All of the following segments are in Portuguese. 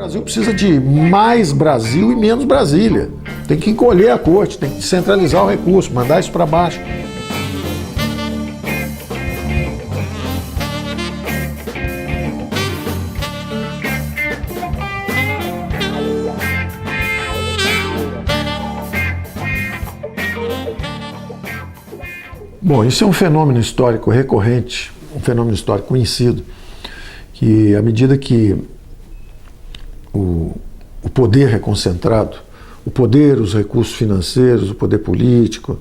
Brasil precisa de mais Brasil e menos Brasília. Tem que encolher a corte, tem que centralizar o recurso, mandar isso para baixo. Bom, isso é um fenômeno histórico recorrente, um fenômeno histórico conhecido, que à medida que o poder é concentrado, o poder, os recursos financeiros, o poder político,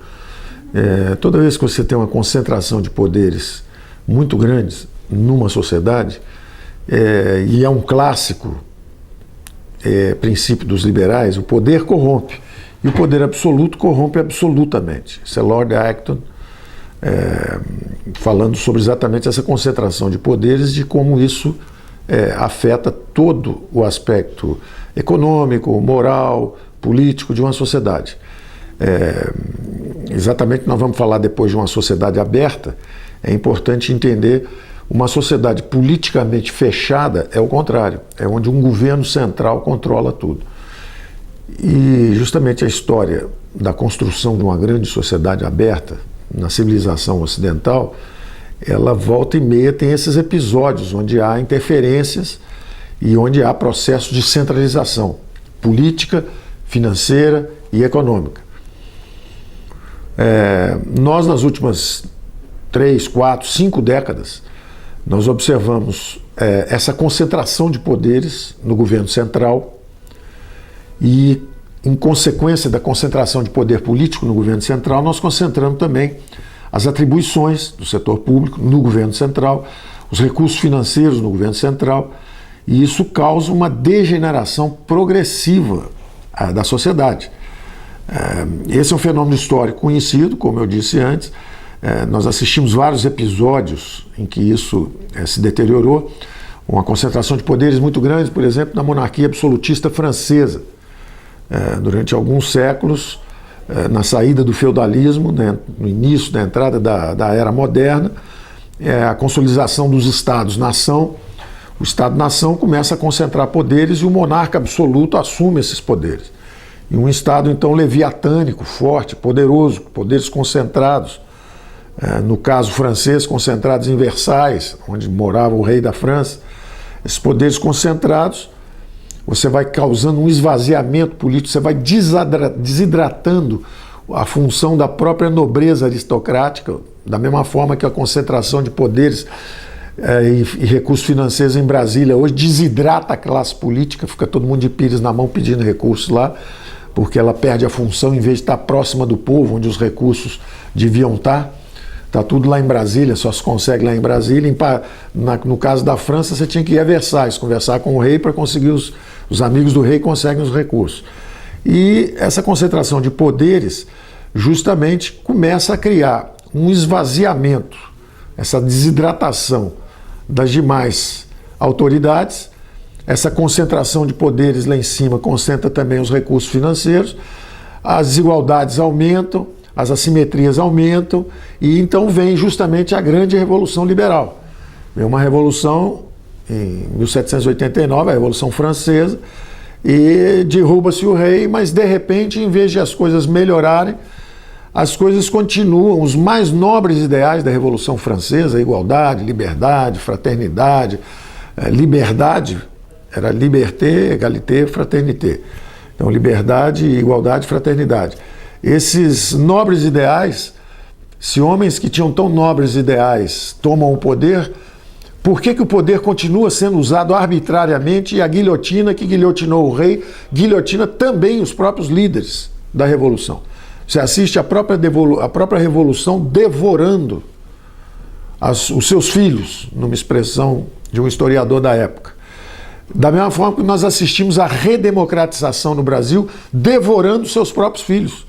toda vez que você tem uma concentração de poderes muito grandes numa sociedade, e é um clássico princípio dos liberais, o poder corrompe, e o poder absoluto corrompe absolutamente. Isso é Lord Acton, falando sobre exatamente essa concentração de poderes, de como isso afeta todo o aspecto econômico, moral, político de uma sociedade. Exatamente, nós vamos falar depois de uma sociedade aberta. É importante entender, uma sociedade politicamente fechada é o contrário, é onde um governo central controla tudo. E justamente a história da construção de uma grande sociedade aberta na civilização ocidental, ela volta e meia tem esses episódios onde há interferências e onde há processos de centralização política, financeira e econômica. Nós, nas últimas 3, 4, 5 décadas, nós observamos essa concentração de poderes no governo central e, em consequência da concentração de poder político no governo central, nós concentramos também as atribuições do setor público no governo central, os recursos financeiros no governo central, e isso causa uma degeneração progressiva da sociedade. Esse é um fenômeno histórico conhecido, como eu disse antes. Nós assistimos vários episódios em que isso se deteriorou, uma concentração de poderes muito grande, por exemplo, na monarquia absolutista francesa. Durante alguns séculos, na saída do feudalismo, né, no início da entrada da era moderna, a consolidação dos Estados-nação, o Estado-nação começa a concentrar poderes e o monarca absoluto assume esses poderes. E um Estado, então, leviatânico, forte, poderoso, poderes concentrados, no caso francês, concentrados em Versailles, onde morava o rei da França, esses poderes concentrados, você vai causando um esvaziamento político, você vai desidratando a função da própria nobreza aristocrática, da mesma forma que a concentração de poderes e recursos financeiros em Brasília hoje desidrata a classe política, fica todo mundo de pires na mão pedindo recursos lá, porque ela perde a função em vez de estar próxima do povo, onde os recursos deviam estar. Está tudo lá em Brasília, só se consegue lá em Brasília. No caso da França, você tinha que ir a Versailles, conversar com o rei para conseguir os amigos do rei conseguem os recursos. E essa concentração de poderes justamente começa a criar um esvaziamento, essa desidratação das demais autoridades. Essa concentração de poderes lá em cima concentra também os recursos financeiros, as desigualdades aumentam, as assimetrias aumentam, e então vem justamente a grande Revolução Liberal. Vem uma revolução em 1789, a Revolução Francesa, e derruba-se o rei, mas de repente, em vez de as coisas melhorarem, as coisas continuam. Os mais nobres ideais da Revolução Francesa, igualdade, liberdade, fraternidade, liberdade, era liberté, égalité, fraternité. Então, liberdade, igualdade, fraternidade. Esses nobres ideais, se homens que tinham tão nobres ideais tomam o poder, por que o poder continua sendo usado arbitrariamente e a guilhotina que guilhotinou o rei, guilhotina também os próprios líderes da Revolução? Você assiste a própria Revolução devorando os seus filhos, numa expressão de um historiador da época. Da mesma forma que nós assistimos a redemocratização no Brasil devorando seus próprios filhos.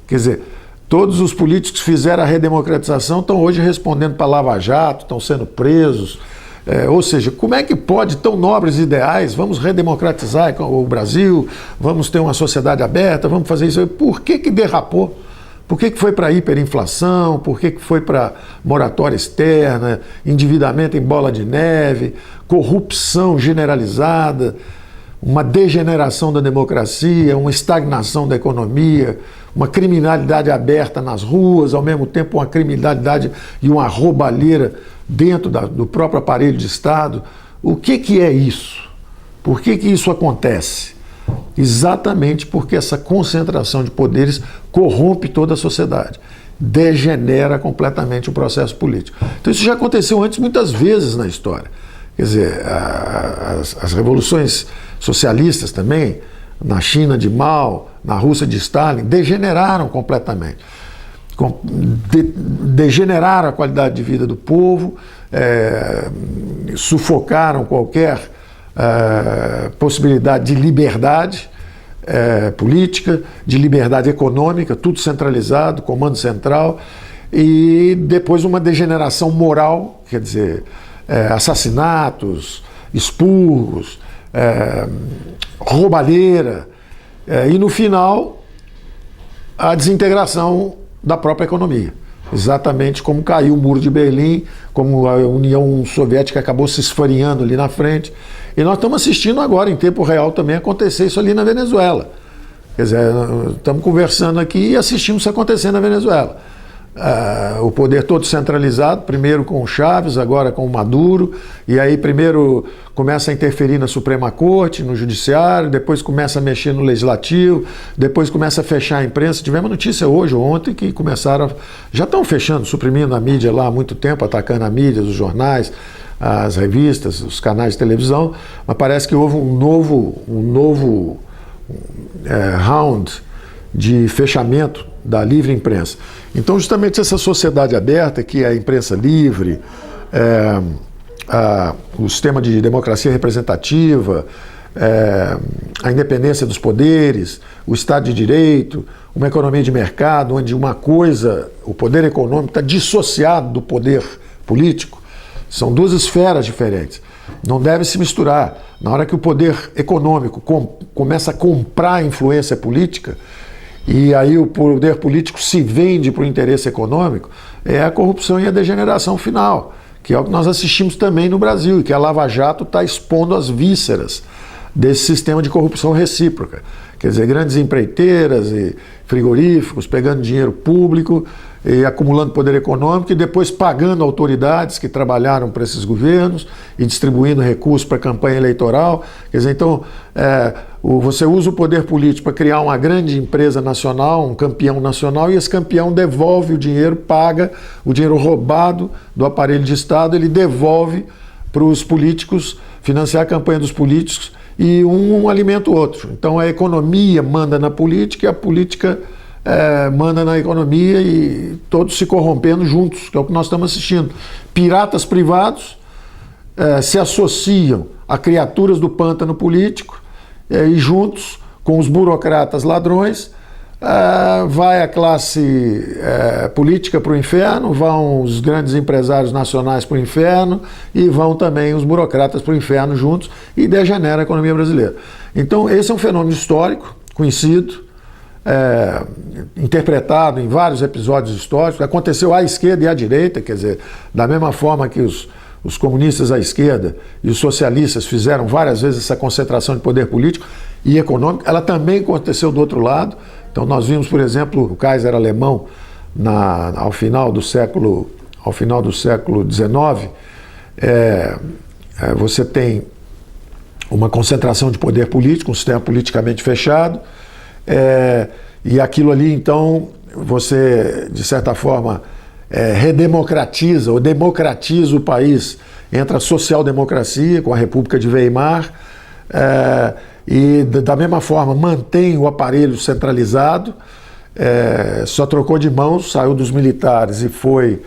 Quer dizer, todos os políticos que fizeram a redemocratização estão hoje respondendo para Lava Jato, estão sendo presos. Ou seja, como é que pode tão nobres ideais, vamos redemocratizar o Brasil, vamos ter uma sociedade aberta, vamos fazer isso. Por que derrapou? Por que foi para hiperinflação? Por que foi para moratória externa, endividamento em bola de neve, corrupção generalizada? uma degeneração da democracia, uma estagnação da economia, uma criminalidade aberta nas ruas, ao mesmo tempo uma criminalidade e uma roubalheira dentro do próprio aparelho de Estado. O que é isso? Por que isso acontece? Exatamente porque essa concentração de poderes corrompe toda a sociedade, degenera completamente o processo político. Então isso já aconteceu antes muitas vezes na história. Quer dizer, as revoluções socialistas também, na China de Mao, na Rússia de Stalin, degeneraram completamente. Degeneraram a qualidade de vida do povo, sufocaram qualquer possibilidade de liberdade política, de liberdade econômica, tudo centralizado, comando central, e depois uma degeneração moral, quer dizer, assassinatos, expurgos, roubalheira, e no final a desintegração da própria economia. Exatamente como caiu o Muro de Berlim, como a União Soviética acabou se esfarinhando ali na frente. E nós estamos assistindo agora, em tempo real, também acontecer isso ali na Venezuela. Quer dizer, estamos conversando aqui e assistimos isso acontecer na Venezuela. O poder todo centralizado, primeiro com o Chávez, agora com o Maduro, e aí primeiro começa a interferir na Suprema Corte, no Judiciário, depois começa a mexer no Legislativo, depois começa a fechar a imprensa. Tivemos notícia hoje ou ontem que já estão fechando, suprimindo a mídia lá há muito tempo, atacando a mídia, os jornais, as revistas, os canais de televisão, mas parece que houve um novo round de fechamento da livre imprensa. Então, justamente essa sociedade aberta, que é a imprensa livre, o sistema de democracia representativa, a independência dos poderes, o Estado de Direito, uma economia de mercado, onde o poder econômico está dissociado do poder político, são duas esferas diferentes. Não deve se misturar. Na hora que o poder econômico começa a comprar a influência política, e aí o poder político se vende para o interesse econômico, é a corrupção e a degeneração final, que é o que nós assistimos também no Brasil, e que a Lava Jato está expondo as vísceras desse sistema de corrupção recíproca. Quer dizer, grandes empreiteiras e frigoríficos pegando dinheiro público e acumulando poder econômico e depois pagando autoridades que trabalharam para esses governos e distribuindo recursos para a campanha eleitoral. Quer dizer, então, você usa o poder político para criar uma grande empresa nacional, um campeão nacional, e esse campeão devolve o dinheiro, paga o dinheiro roubado do aparelho de Estado, ele devolve para os políticos, financiar a campanha dos políticos, e um alimenta o outro. Então a economia manda na política e a política manda na economia, e todos se corrompendo juntos, que é o que nós estamos assistindo. Piratas privados se associam a criaturas do pântano político e juntos com os burocratas ladrões vai a classe política para o inferno, vão os grandes empresários nacionais para o inferno e vão também os burocratas para o inferno juntos, e degenera a economia brasileira. Então esse é um fenômeno histórico, conhecido, interpretado em vários episódios históricos, aconteceu à esquerda e à direita, quer dizer, da mesma forma que os comunistas à esquerda e os socialistas fizeram várias vezes essa concentração de poder político e econômico, ela também aconteceu do outro lado. Então nós vimos, por exemplo, o Kaiser alemão ao final do século XIX, você tem uma concentração de poder político, um sistema politicamente fechado, e aquilo ali, então, você, de certa forma, redemocratiza ou democratiza o país. Entra a social-democracia com a República de Weimar, e da mesma forma mantém o aparelho centralizado, só trocou de mãos, saiu dos militares e foi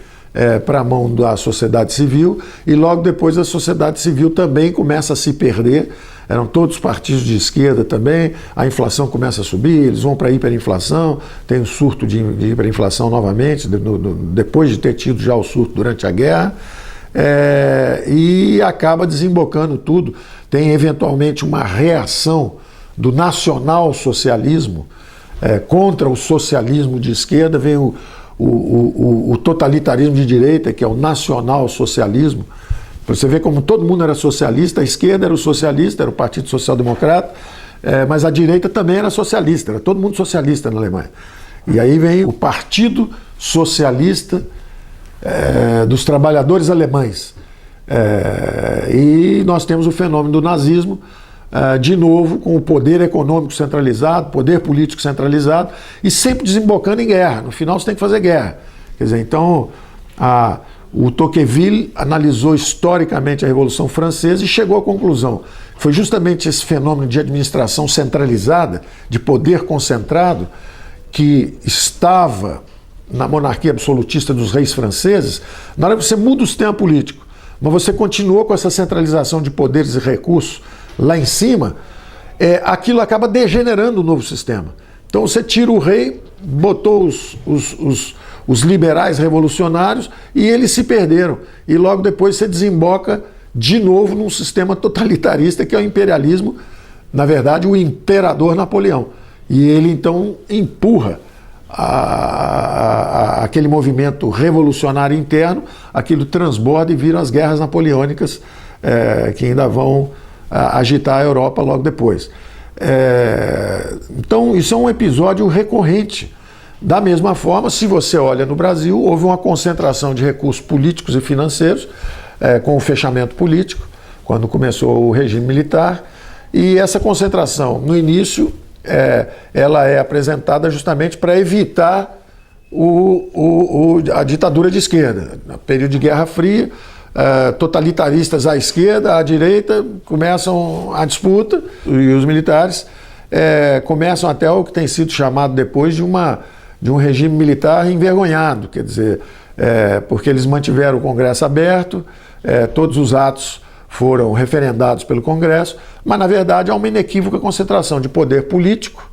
para a mão da sociedade civil, e logo depois a sociedade civil também começa a se perder. Eram todos partidos de esquerda também, a inflação começa a subir, eles vão para a hiperinflação, tem um surto de hiperinflação novamente, depois de ter tido já o surto durante a guerra, e acaba desembocando tudo. Tem eventualmente uma reação do nacional-socialismo contra o socialismo de esquerda, vem o totalitarismo de direita, que é o nacional-socialismo, Você vê como todo mundo era socialista, a esquerda era o socialista, era o Partido Social Democrata, mas a direita também era socialista, era todo mundo socialista na Alemanha. E aí vem o Partido Socialista dos Trabalhadores Alemães. E nós temos o fenômeno do nazismo, de novo, com o poder econômico centralizado, poder político centralizado, e sempre desembocando em guerra. No final você tem que fazer guerra. Quer dizer, então, o Tocqueville analisou historicamente a Revolução Francesa e chegou à conclusão que foi justamente esse fenômeno de administração centralizada, de poder concentrado, que estava na monarquia absolutista dos reis franceses. Na hora que você muda o sistema político, mas você continuou com essa centralização de poderes e recursos lá em cima, aquilo acaba degenerando o novo sistema. Então você tira o rei, botou os liberais revolucionários e eles se perderam. E logo depois você desemboca de novo num sistema totalitarista que é o imperialismo, na verdade o imperador Napoleão. E ele então empurra aquele movimento revolucionário interno, aquilo transborda e vira as guerras napoleônicas que ainda vão agitar a Europa logo depois. Então isso é um episódio recorrente. Da mesma forma, se você olha no Brasil, houve uma concentração de recursos políticos e financeiros com o fechamento político, quando começou o regime militar, e essa concentração, no início, ela é apresentada justamente para evitar a ditadura de esquerda. No período de Guerra Fria, totalitaristas à esquerda, à direita, começam a disputa, e os militares começam até o que tem sido chamado depois de um regime militar envergonhado, quer dizer, porque eles mantiveram o Congresso aberto, todos os atos foram referendados pelo Congresso, mas na verdade há uma inequívoca concentração de poder político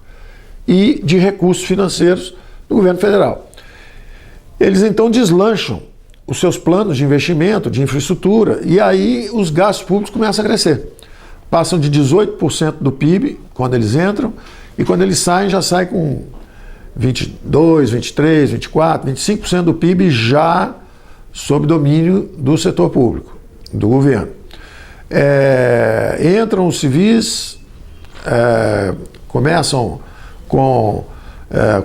e de recursos financeiros do governo federal. Eles então deslancham os seus planos de investimento, de infraestrutura, e aí os gastos públicos começam a crescer. Passam de 18% do PIB quando eles entram, e quando eles saem, já saem com 22, 23, 24, 25% do PIB já sob domínio do setor público, do governo. Entram os civis, começam com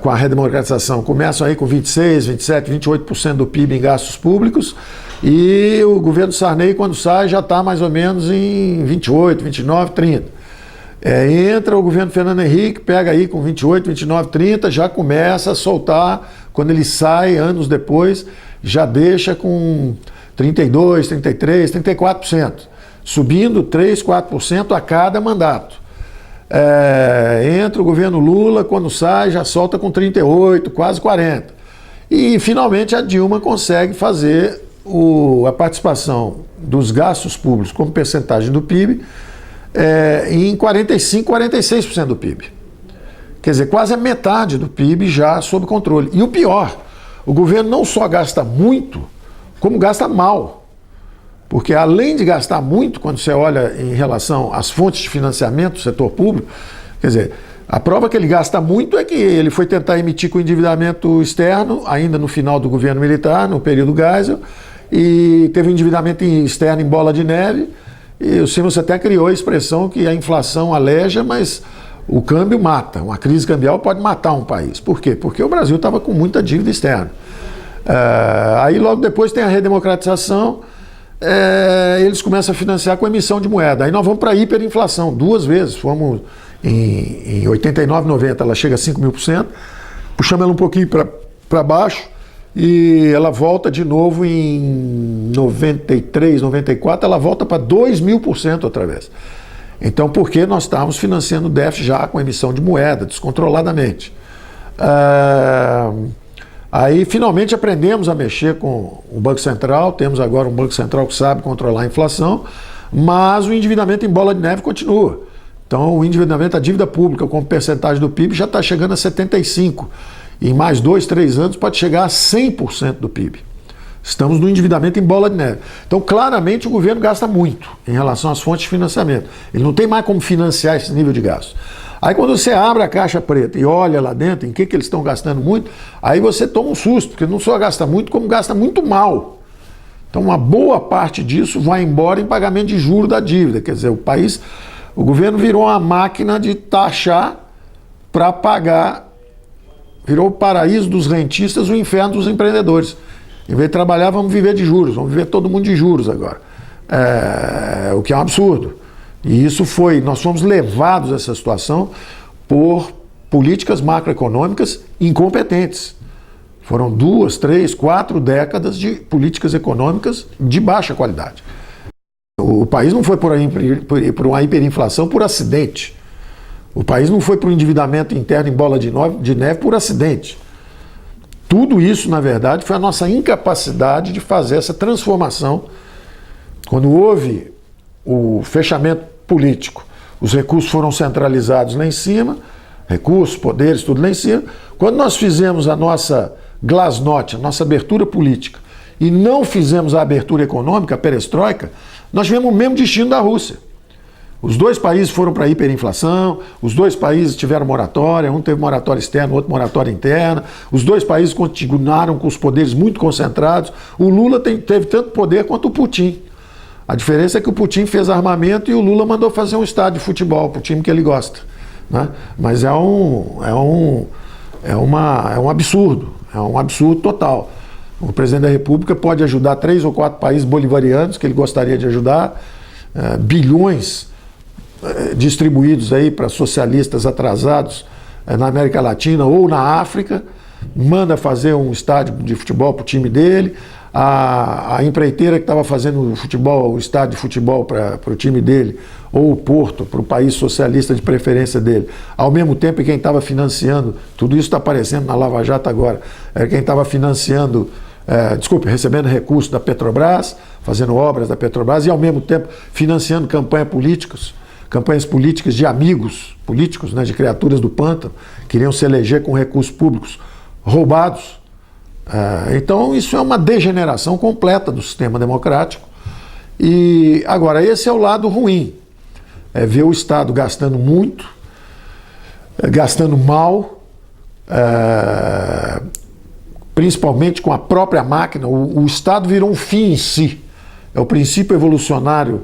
a redemocratização, começam aí com 26, 27, 28% do PIB em gastos públicos, e o governo Sarney, quando sai, já está mais ou menos em 28, 29, 30. Entra o governo Fernando Henrique, pega aí com 28, 29, 30, já começa a soltar, quando ele sai, anos depois, já deixa com 32, 33, 34%, subindo 3, 4% a cada mandato. Entra o governo Lula, quando sai, já solta com 38, quase 40%. E, finalmente, a Dilma consegue fazer a participação dos gastos públicos como percentagem do PIB em 45, 46% do PIB. Quer dizer, quase a metade do PIB já sob controle. E o pior, o governo não só gasta muito, como gasta mal. Porque além de gastar muito, quando você olha em relação às fontes de financiamento do setor público, quer dizer, a prova que ele gasta muito é que ele foi tentar emitir com endividamento externo, ainda no final do governo militar, no período Geisel, e teve um endividamento externo em bola de neve, e o Simmons até criou a expressão que a inflação aleja, mas o câmbio mata. Uma crise cambial pode matar um país. Por quê? Porque o Brasil estava com muita dívida externa. Aí logo depois tem a redemocratização, eles começam a financiar com emissão de moeda. Aí nós vamos para a hiperinflação, 2 vezes. Fomos em 89, 90, ela chega a 5.000%, puxamos ela um pouquinho para baixo e ela volta de novo em 93, 94, ela volta para 2.000% outra vez. Então, porque nós estávamos financiando o déficit já com emissão de moeda, descontroladamente. Aí, finalmente, aprendemos a mexer com o Banco Central, temos agora um Banco Central que sabe controlar a inflação, mas o endividamento em bola de neve continua. Então, o endividamento, a dívida pública como percentagem do PIB já está chegando a 75%. E em mais 2, 3 anos pode chegar a 100% do PIB. Estamos no endividamento em bola de neve. Então, claramente, o governo gasta muito em relação às fontes de financiamento. Ele não tem mais como financiar esse nível de gasto. Aí, quando você abre a caixa preta e olha lá dentro em que eles estão gastando muito, aí você toma um susto, porque não só gasta muito, como gasta muito mal. Então uma boa parte disso vai embora em pagamento de juros da dívida. Quer dizer, o governo virou uma máquina de taxar para pagar, virou o paraíso dos rentistas, o inferno dos empreendedores. Em vez de trabalhar, vamos viver de juros, vamos viver todo mundo de juros agora. O que é um absurdo. E isso nós fomos levados a essa situação por políticas macroeconômicas incompetentes. Foram 2, 3, 4 décadas de políticas econômicas de baixa qualidade. O país não foi por uma hiperinflação por acidente. O país não foi por um endividamento interno em bola de neve por acidente. Tudo isso, na verdade, foi a nossa incapacidade de fazer essa transformação. Quando houve o fechamento político, os recursos foram centralizados lá em cima, recursos, poderes, tudo lá em cima. Quando nós fizemos a nossa glasnost, a nossa abertura política, e não fizemos a abertura econômica, a perestroika, nós tivemos o mesmo destino da Rússia. Os dois países foram para a hiperinflação, os dois países tiveram moratória, um teve moratória externa, o outro moratória interna, os dois países continuaram com os poderes muito concentrados. O Lula teve tanto poder quanto o Putin. A diferença é que o Putin fez armamento e o Lula mandou fazer um estádio de futebol para o time que ele gosta, né? Mas é um absurdo, é um absurdo total. O presidente da República pode ajudar 3 ou 4 países bolivarianos que ele gostaria de ajudar, bilhões distribuídos aí para socialistas atrasados na América Latina ou na África, manda fazer um estádio de futebol para o time dele. A empreiteira que estava fazendo o estádio de futebol para o time dele, ou o Porto, para o país socialista de preferência dele, ao mesmo tempo quem estava financiando, tudo isso está aparecendo na Lava Jato agora, quem estava financiando, recebendo recursos da Petrobras, fazendo obras da Petrobras, e ao mesmo tempo financiando campanhas políticas de amigos políticos, né, de criaturas do pântano, queriam se eleger com recursos públicos roubados. Então isso é uma degeneração completa do sistema democrático. E agora, esse é o lado ruim, ver o Estado gastando muito, gastando mal, principalmente com a própria máquina. O Estado virou um fim em si, é o princípio evolucionário,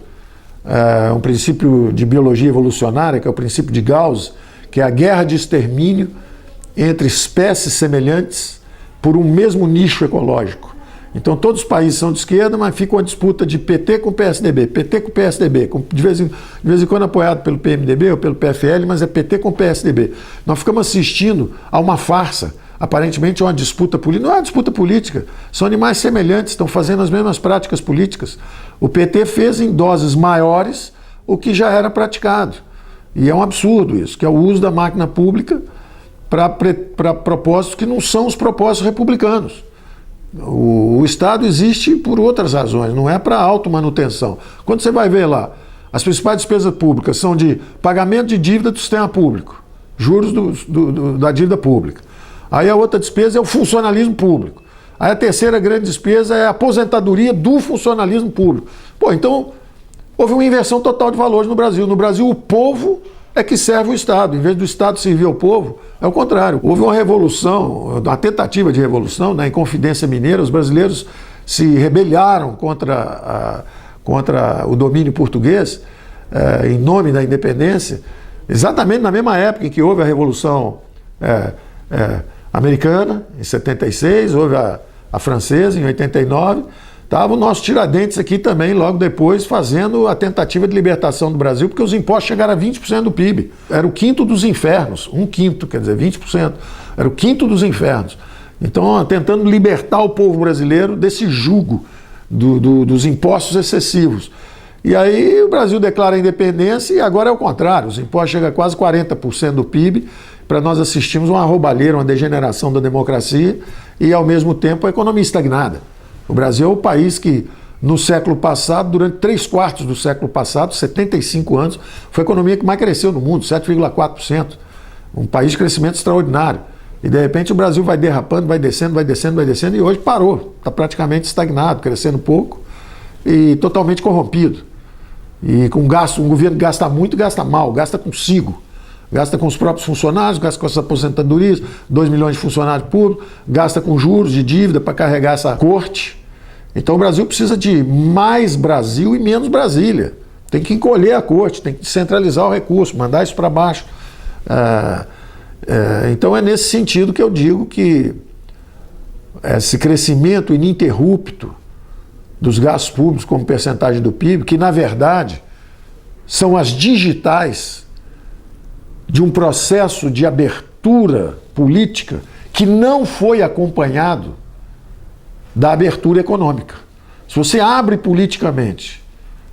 um princípio de biologia evolucionária, que é o princípio de Gauss, que é a guerra de extermínio entre espécies semelhantes por um mesmo nicho ecológico. Então todos os países são de esquerda, mas fica uma disputa de PT com PSDB, PT com PSDB, de vez em quando apoiado pelo PMDB ou pelo PFL, mas é PT com PSDB. Nós ficamos assistindo a uma farsa, aparentemente uma disputa política. Não é uma disputa política, são animais semelhantes, estão fazendo as mesmas práticas políticas. O PT fez em doses maiores o que já era praticado. E é um absurdo isso, que é o uso da máquina pública para propósitos que não são os propósitos republicanos. O Estado existe por outras razões, não é para automanutenção. Quando você vai ver lá, as principais despesas públicas são de pagamento de dívida do sistema público, juros da dívida pública. Aí a outra despesa é o funcionalismo público. Aí a terceira grande despesa é a aposentadoria do funcionalismo público. Então houve uma inversão total de valores no Brasil. No Brasil, o povo é que serve o Estado. Em vez do Estado servir ao povo, é o contrário. Houve uma revolução, uma tentativa de revolução, né, em Confidência Mineira. Os brasileiros se rebelaram contra o domínio português, em nome da independência, exatamente na mesma época em que houve a Revolução Americana, em 76, houve a Francesa, em 89. Estava o nosso Tiradentes aqui também, logo depois, fazendo a tentativa de libertação do Brasil, porque os impostos chegaram a 20% do PIB. Era o quinto dos infernos, um quinto, quer dizer, 20%. Era o quinto dos infernos. Então, tentando libertar o povo brasileiro desse jugo dos impostos excessivos. E aí o Brasil declara a independência e agora é o contrário. Os impostos chegam a quase 40% do PIB, para nós assistirmos uma roubalheira, uma degeneração da democracia e, ao mesmo tempo, a economia estagnada. O Brasil é o país que, no século passado, durante 3/4 do século passado, 75 anos, foi a economia que mais cresceu no mundo, 7,4%. Um país de crescimento extraordinário. E, de repente, o Brasil vai derrapando, vai descendo, e hoje parou. Está praticamente estagnado, crescendo pouco e totalmente corrompido. E com gasto, um governo que gasta muito, gasta mal, gasta consigo. Gasta com os próprios funcionários, gasta com as aposentadorias, 2 milhões de funcionários públicos, gasta com juros de dívida para carregar essa corte. Então o Brasil precisa de mais Brasil e menos Brasília. Tem que encolher a corte, tem que descentralizar o recurso, mandar isso para baixo. Então é nesse sentido que eu digo que esse crescimento ininterrupto dos gastos públicos como percentagem do PIB, que na verdade são as digitais de um processo de abertura política que não foi acompanhado da abertura econômica. Se você abre politicamente,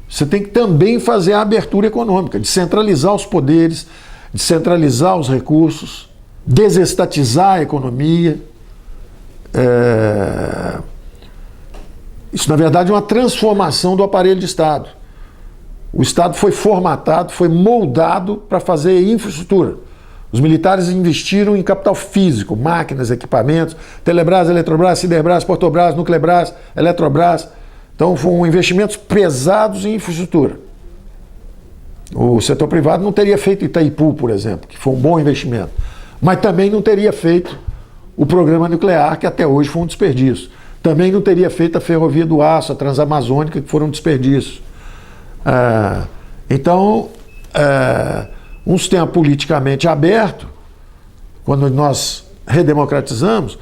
você tem que também fazer a abertura econômica, descentralizar os poderes, descentralizar os recursos, desestatizar a economia. Isso, na verdade, é uma transformação do aparelho de Estado. O Estado foi formatado, foi moldado para fazer infraestrutura. Os militares investiram em capital físico, máquinas, equipamentos, Telebrás, Eletrobras, Siderbras, Portobras, Nuclebras, Eletrobras. Então foram investimentos pesados em infraestrutura. O setor privado não teria feito Itaipu, por exemplo, que foi um bom investimento, mas também não teria feito o programa nuclear, que até hoje foi um desperdício. Também não teria feito a Ferrovia do Aço, a Transamazônica, que foram um desperdício. Então, um sistema politicamente aberto, quando nós redemocratizamos,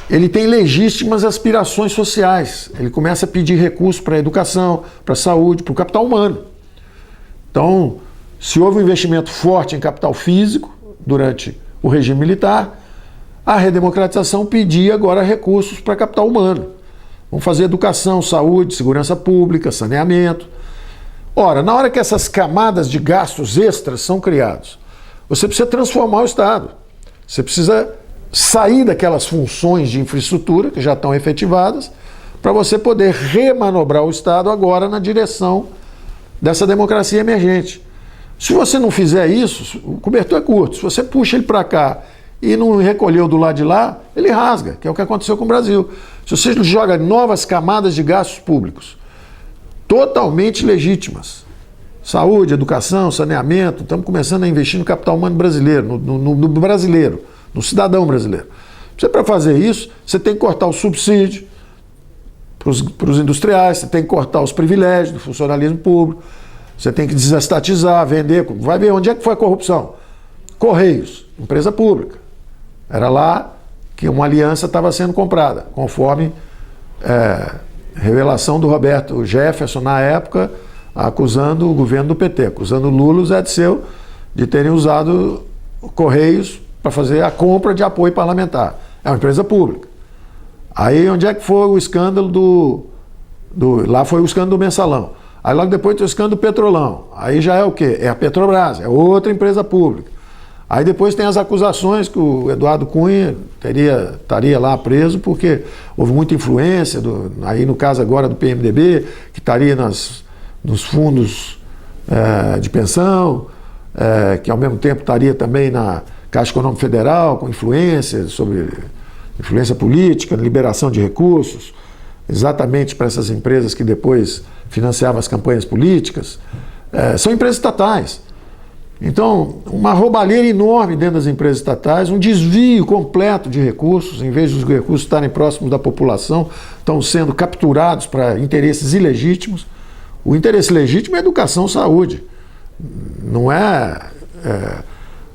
ele tem legítimas aspirações sociais. Ele começa a pedir recursos para a educação, para a saúde, para o capital humano. Então, se houve um investimento forte em capital físico durante o regime militar, a redemocratização pedia agora recursos para capital humano. Vamos fazer educação, saúde, segurança pública, saneamento. Ora, na hora que essas camadas de gastos extras são criados, você precisa transformar o Estado. Você precisa sair daquelas funções de infraestrutura que já estão efetivadas para você poder remanobrar o Estado agora na direção dessa democracia emergente. Se você não fizer isso, o cobertor é curto. Se você puxa ele para cá e não recolheu do lado de lá, ele rasga, que é o que aconteceu com o Brasil. Se você joga novas camadas de gastos públicos, totalmente legítimas, saúde, educação, saneamento, estamos começando a investir no capital humano brasileiro, no brasileiro, no cidadão brasileiro. Para fazer isso, você tem que cortar o subsídio para os industriais, você tem que cortar os privilégios do funcionalismo público, você tem que desestatizar, vender. Vai ver onde é que foi a corrupção. Correios, empresa pública. Era lá que uma aliança estava sendo comprada, conforme revelação do Roberto Jefferson, na época, acusando o governo do PT, acusando Lula e o Zé Disseu de terem usado Correios para fazer a compra de apoio parlamentar. É uma empresa pública. Aí onde é que foi o escândalo lá foi o escândalo do Mensalão. Aí logo depois tem o escândalo do Petrolão. Aí já é o quê? É a Petrobras, é outra empresa pública. Aí depois tem as acusações que o Eduardo Cunha estaria lá preso porque houve muita influência, aí no caso agora do PMDB, que estaria nos fundos de pensão, que ao mesmo tempo estaria também na Caixa Econômica Federal, com influência política, liberação de recursos, exatamente para essas empresas que depois financiavam as campanhas políticas. São empresas estatais. Então, uma roubalheira enorme dentro das empresas estatais, um desvio completo de recursos, em vez dos recursos estarem próximos da população, estão sendo capturados para interesses ilegítimos. O interesse legítimo é educação e saúde. Não é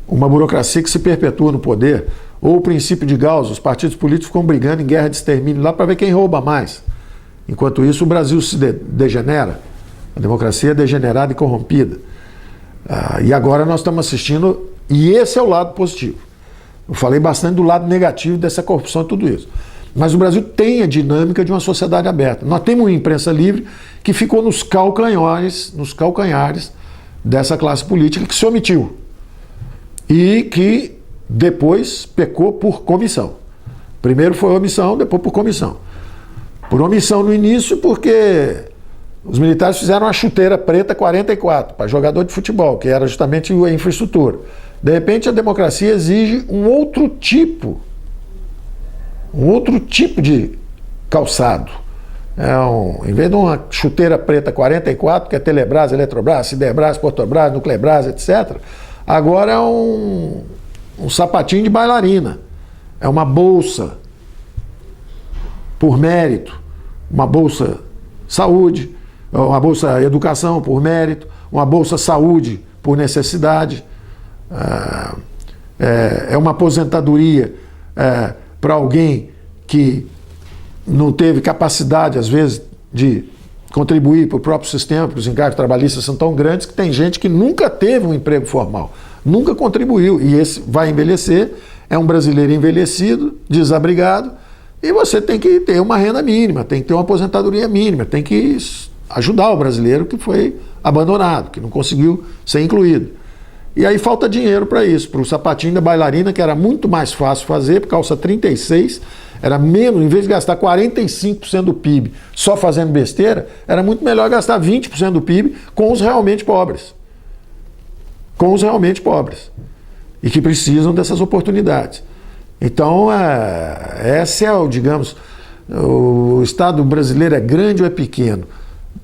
uma burocracia que se perpetua no poder. Ou o princípio de Gauss, os partidos políticos ficam brigando em guerra de extermínio lá para ver quem rouba mais. Enquanto isso, o Brasil se degenera, a democracia é degenerada e corrompida. E agora nós estamos assistindo, e esse é o lado positivo. Eu falei bastante do lado negativo dessa corrupção e tudo isso. Mas o Brasil tem a dinâmica de uma sociedade aberta. Nós temos uma imprensa livre que ficou nos calcanhares dessa classe política que se omitiu. E que depois pecou por comissão. Primeiro foi omissão, depois por comissão. Por omissão no início porque os militares fizeram uma chuteira preta 44 para jogador de futebol, que era justamente a infraestrutura. De repente a democracia exige um outro tipo de calçado. Em vez de uma chuteira preta 44, que é Telebrás, Eletrobras, Siderbras, Portobras, Nuclebras, etc., agora é um sapatinho de bailarina. É uma bolsa por mérito. uma bolsa saúde, uma bolsa educação por mérito, uma bolsa saúde por necessidade, é uma aposentadoria para alguém que não teve capacidade, às vezes, de contribuir para o próprio sistema, porque os encargos trabalhistas são tão grandes que tem gente que nunca teve um emprego formal, nunca contribuiu, e esse vai envelhecer, é um brasileiro envelhecido, desabrigado, e você tem que ter uma renda mínima, tem que ter uma aposentadoria mínima, tem que ajudar o brasileiro que foi abandonado, que não conseguiu ser incluído. E aí falta dinheiro para isso, para o sapatinho da bailarina, que era muito mais fácil fazer, por calça 36, era menos, em vez de gastar 45% do PIB só fazendo besteira, era muito melhor gastar 20% do PIB com os realmente pobres. Com os realmente pobres. E que precisam dessas oportunidades. Então, essa é, digamos, o Estado brasileiro é grande ou é pequeno?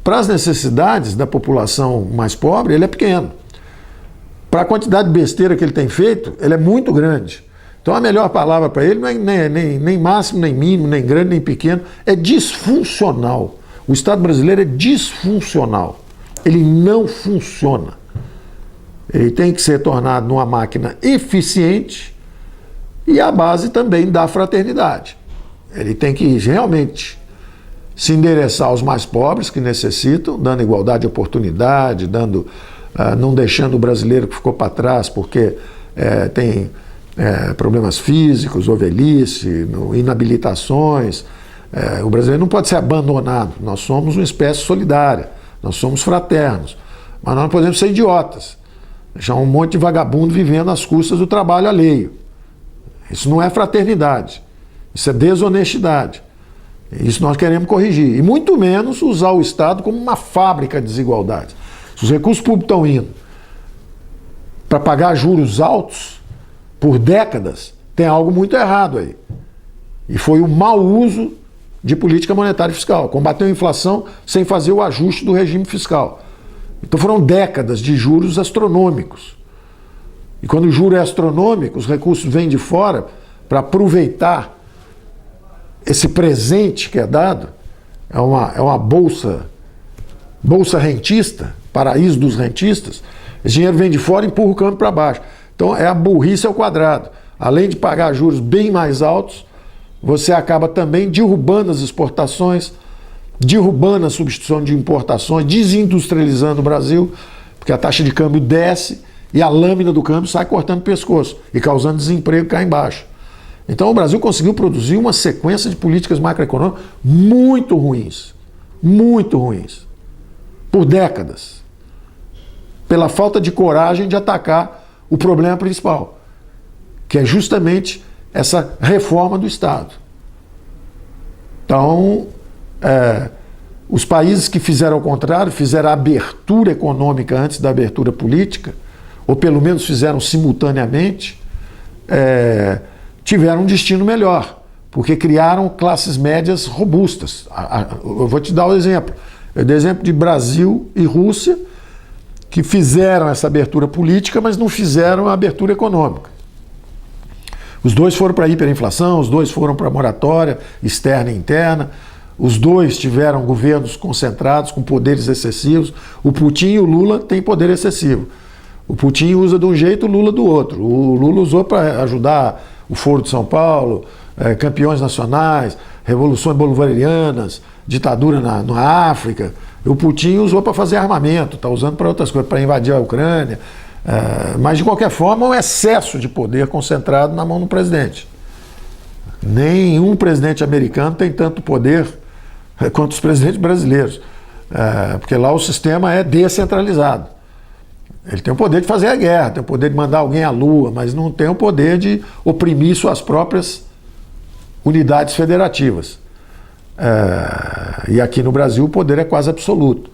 Para as necessidades da população mais pobre, ele é pequeno. Para a quantidade de besteira que ele tem feito, ele é muito grande. Então a melhor palavra para ele não é nem máximo, nem mínimo, nem grande, nem pequeno, é disfuncional. O Estado brasileiro é disfuncional. Ele não funciona. Ele tem que ser tornado numa máquina eficiente e à base também da fraternidade. Ele tem que realmente se endereçar aos mais pobres que necessitam, dando igualdade de oportunidade, não deixando o brasileiro que ficou para trás porque tem problemas físicos, ou velhice, inabilitações. O brasileiro não pode ser abandonado. Nós somos uma espécie solidária, nós somos fraternos, mas nós não podemos ser idiotas, deixar um monte de vagabundo vivendo às custas do trabalho alheio. Isso não é fraternidade, isso é desonestidade. Isso nós queremos corrigir. E muito menos usar o Estado como uma fábrica de desigualdades. Se os recursos públicos estão indo para pagar juros altos por décadas, tem algo muito errado aí. E foi o mau uso de política monetária e fiscal. Combateu a inflação sem fazer o ajuste do regime fiscal. Então foram décadas de juros astronômicos. E quando o juro é astronômico, os recursos vêm de fora para aproveitar esse presente que é dado. É uma bolsa rentista, paraíso dos rentistas. Esse dinheiro vem de fora e empurra o câmbio para baixo. Então é a burrice ao quadrado. Além de pagar juros bem mais altos, você acaba também derrubando as exportações, derrubando a substituição de importações, desindustrializando o Brasil, porque a taxa de câmbio desce e a lâmina do câmbio sai cortando o pescoço e causando desemprego cá embaixo. Então o Brasil conseguiu produzir uma sequência de políticas macroeconômicas muito ruins, por décadas, pela falta de coragem de atacar o problema principal, que é justamente essa reforma do Estado. Então, os países que fizeram ao contrário, fizeram a abertura econômica antes da abertura política, ou pelo menos fizeram simultaneamente, tiveram um destino melhor, porque criaram classes médias robustas. Eu vou te dar um exemplo. Eu dei exemplo de Brasil e Rússia, que fizeram essa abertura política, mas não fizeram a abertura econômica. Os dois foram para a hiperinflação, os dois foram para a moratória externa e interna, os dois tiveram governos concentrados, com poderes excessivos. O Putin e o Lula têm poder excessivo. O Putin usa de um jeito, o Lula do outro. O Lula usou para ajudar o Foro de São Paulo, campeões nacionais, revoluções bolivarianas, ditadura na África. O Putin usou para fazer armamento, está usando para outras coisas, para invadir a Ucrânia. Mas, de qualquer forma, é um excesso de poder concentrado na mão do presidente. Nenhum presidente americano tem tanto poder quanto os presidentes brasileiros, porque lá o sistema é descentralizado. Ele tem o poder de fazer a guerra, tem o poder de mandar alguém à Lua, mas não tem o poder de oprimir suas próprias unidades federativas. E aqui no Brasil o poder é quase absoluto.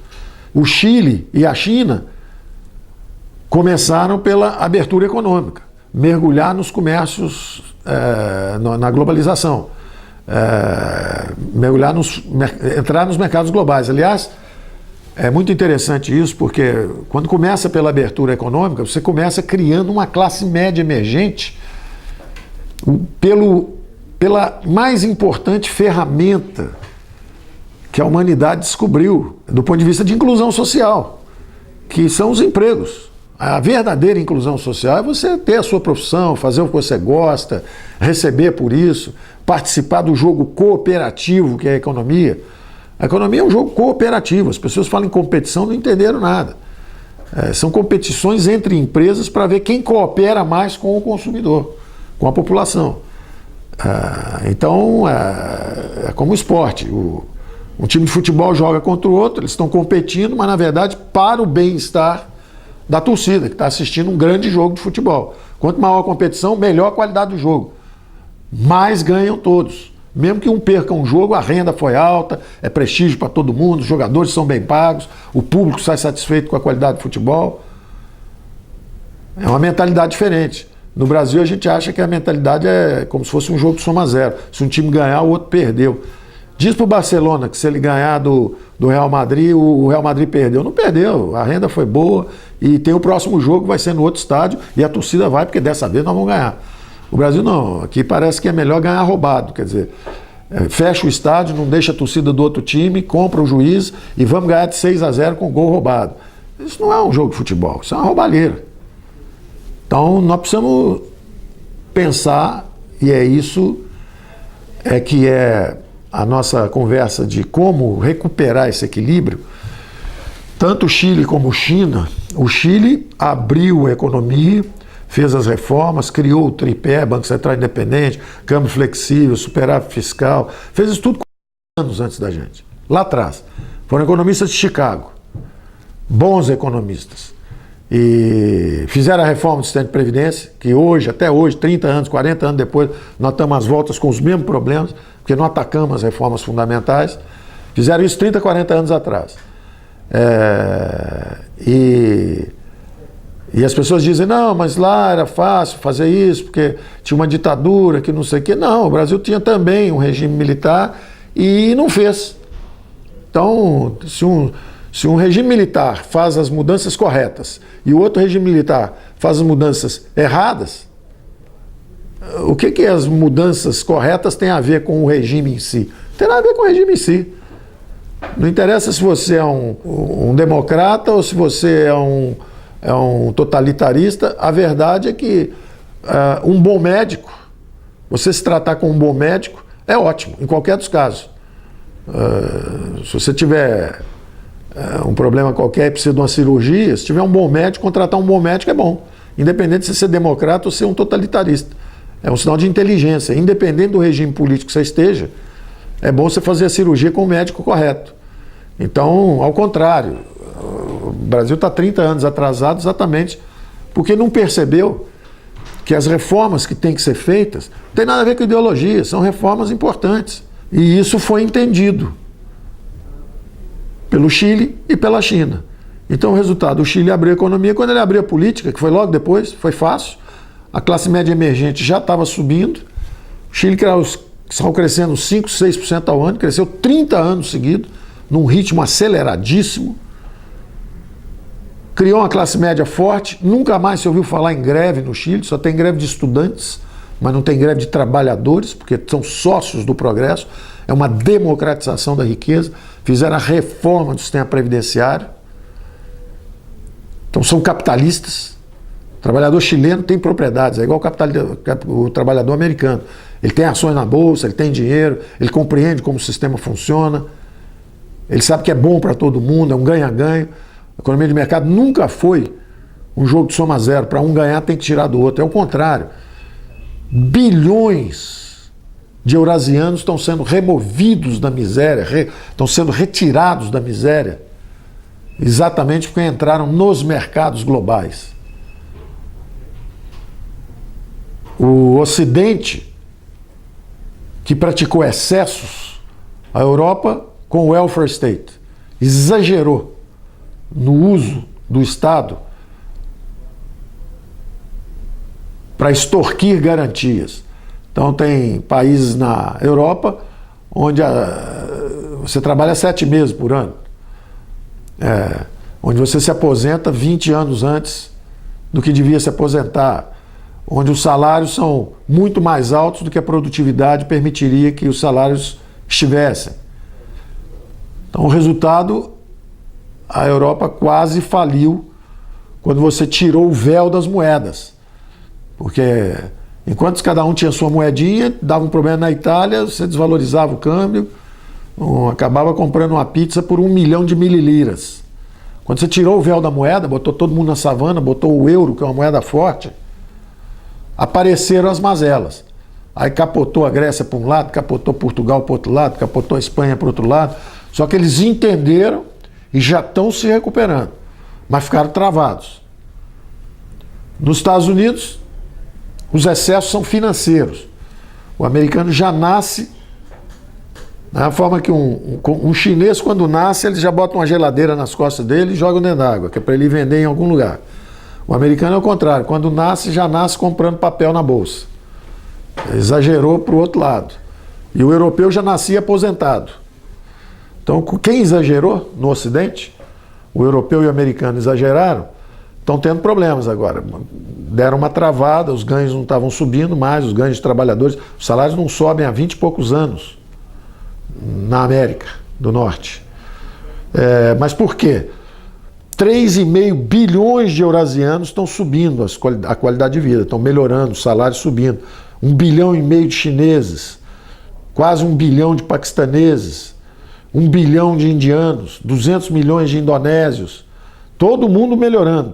O Chile e a China começaram pela abertura econômica, mergulhar nos comércios, na globalização, entrar nos mercados globais. Aliás, é muito interessante isso, porque quando começa pela abertura econômica, você começa criando uma classe média emergente pela mais importante ferramenta que a humanidade descobriu do ponto de vista de inclusão social, que são os empregos. A verdadeira inclusão social é você ter a sua profissão, fazer o que você gosta, receber por isso, participar do jogo cooperativo que é a economia. A economia é um jogo cooperativo, as pessoas falam em competição, não entenderam nada. São competições entre empresas para ver quem coopera mais com o consumidor, com a população. Então, é como esporte. Um time de futebol joga contra o outro, eles estão competindo, mas na verdade para o bem-estar da torcida, que está assistindo um grande jogo de futebol. Quanto maior a competição, melhor a qualidade do jogo. Mais ganham todos. Mesmo que um perca um jogo, a renda foi alta, é prestígio para todo mundo, os jogadores são bem pagos, o público sai satisfeito com a qualidade do futebol. É uma mentalidade diferente. No Brasil a gente acha que a mentalidade é como se fosse um jogo de soma zero. Se um time ganhar, o outro perdeu. Diz para o Barcelona que se ele ganhar do Real Madrid, o Real Madrid perdeu. Não perdeu, a renda foi boa e tem o próximo jogo que vai ser no outro estádio e a torcida vai porque dessa vez nós vamos ganhar. O Brasil não, aqui parece que é melhor ganhar roubado, quer dizer, fecha o estádio, não deixa a torcida do outro time, compra o juiz e vamos ganhar de 6-0 com gol roubado. Isso não é um jogo de futebol, isso é uma roubalheira. Então nós precisamos pensar, e é isso que é a nossa conversa de como recuperar esse equilíbrio. Tanto o Chile como China, o Chile abriu a economia, fez as reformas, criou o tripé, Banco Central Independente, câmbio flexível, superávit fiscal, fez isso tudo 40 anos antes da gente, lá atrás. Foram economistas de Chicago, bons economistas. E fizeram a reforma do sistema de previdência, que hoje, até hoje, 30 anos, 40 anos depois, nós estamos às voltas com os mesmos problemas, porque não atacamos as reformas fundamentais. Fizeram isso 30, 40 anos atrás. E as pessoas dizem, não, mas lá era fácil fazer isso, porque tinha uma ditadura, que não sei o quê. Não, o Brasil tinha também um regime militar e não fez. Então, se um regime militar faz as mudanças corretas e o outro regime militar faz as mudanças erradas, o que as mudanças corretas têm a ver com o regime em si? Não tem nada a ver com o regime em si. Não interessa se você é um democrata ou se você é um totalitarista, a verdade é que um bom médico, você se tratar com um bom médico, é ótimo, em qualquer dos casos. Se você tiver um problema qualquer e precisa de uma cirurgia, se tiver um bom médico, contratar um bom médico é bom, independente de você ser democrata ou ser um totalitarista. É um sinal de inteligência, independente do regime político que você esteja, é bom você fazer a cirurgia com o médico correto. Então, ao contrário, o Brasil está 30 anos atrasado exatamente porque não percebeu que as reformas que têm que ser feitas não tem nada a ver com ideologia, são reformas importantes. E isso foi entendido pelo Chile e pela China. Então o resultado, o Chile abriu a economia, quando ele abriu a política, que foi logo depois, foi fácil, a classe média emergente já estava subindo, o Chile estava crescendo 5%, 6% ao ano, cresceu 30 anos seguidos, num ritmo aceleradíssimo, criou uma classe média forte, nunca mais se ouviu falar em greve no Chile, só tem greve de estudantes, mas não tem greve de trabalhadores, porque são sócios do progresso, é uma democratização da riqueza, fizeram a reforma do sistema previdenciário, então são capitalistas. O trabalhador chileno tem propriedades, é igual o trabalhador americano. Ele tem ações na bolsa, ele tem dinheiro, ele compreende como o sistema funciona, ele sabe que é bom para todo mundo, é um ganha-ganha. A economia de mercado nunca foi um jogo de soma zero, para um ganhar tem que tirar do outro, é o contrário. Bilhões de eurasianos estão sendo removidos da miséria, estão sendo retirados da miséria, exatamente porque entraram nos mercados globais. O Ocidente, que praticou excessos, a Europa com o welfare state, exagerou no uso do Estado para extorquir garantias. Então tem países na Europa onde você trabalha 7 meses por ano, onde você se aposenta 20 anos antes do que devia se aposentar, onde os salários são muito mais altos do que a produtividade permitiria que os salários estivessem. Então, o resultado, a Europa quase faliu quando você tirou o véu das moedas. Porque enquanto cada um tinha sua moedinha, dava um problema na Itália, você desvalorizava o câmbio, acabava comprando uma pizza por 1 milhão de mililiras. Quando você tirou o véu da moeda, botou todo mundo na savana, botou o euro, que é uma moeda forte, apareceram as mazelas. Aí capotou a Grécia para um lado, capotou Portugal para o outro lado, capotou a Espanha para o outro lado. Só que eles entenderam e já estão se recuperando, mas ficaram travados. Nos Estados Unidos, os excessos são financeiros. O americano já nasce da forma que um chinês, quando nasce, ele já bota uma geladeira nas costas dele e joga dentro d'água, que é para ele vender em algum lugar. O americano é o contrário, quando nasce, já nasce comprando papel na bolsa. Exagerou para o outro lado. E o europeu já nascia aposentado. Então, quem exagerou no Ocidente, o europeu e o americano exageraram, estão tendo problemas agora. Deram uma travada, os ganhos não estavam subindo mais, os ganhos de trabalhadores, os salários não sobem há 20 e poucos anos na América do Norte. Mas por quê? 3,5 bilhões de eurasianos estão subindo a qualidade de vida, estão melhorando, os salários subindo. 1,5 bilhão de chineses, quase 1 bilhão de paquistaneses, 1 bilhão de indianos, 200 milhões de indonésios. Todo mundo melhorando.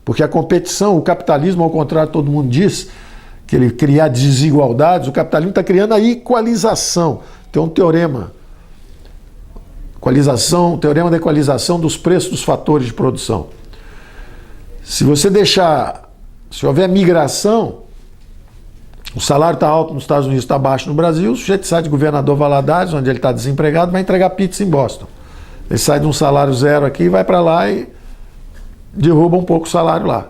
Porque a competição, o capitalismo, ao contrário, todo mundo diz que ele cria desigualdades, o capitalismo está criando a equalização. Tem um teorema, teorema da equalização dos preços dos fatores de produção. Se houver migração, o salário está alto nos Estados Unidos, está baixo no Brasil, o sujeito sai de Governador Valadares, onde ele está desempregado, vai entregar pizza em Boston. Ele sai de um salário zero aqui, vai para lá e derruba um pouco o salário lá.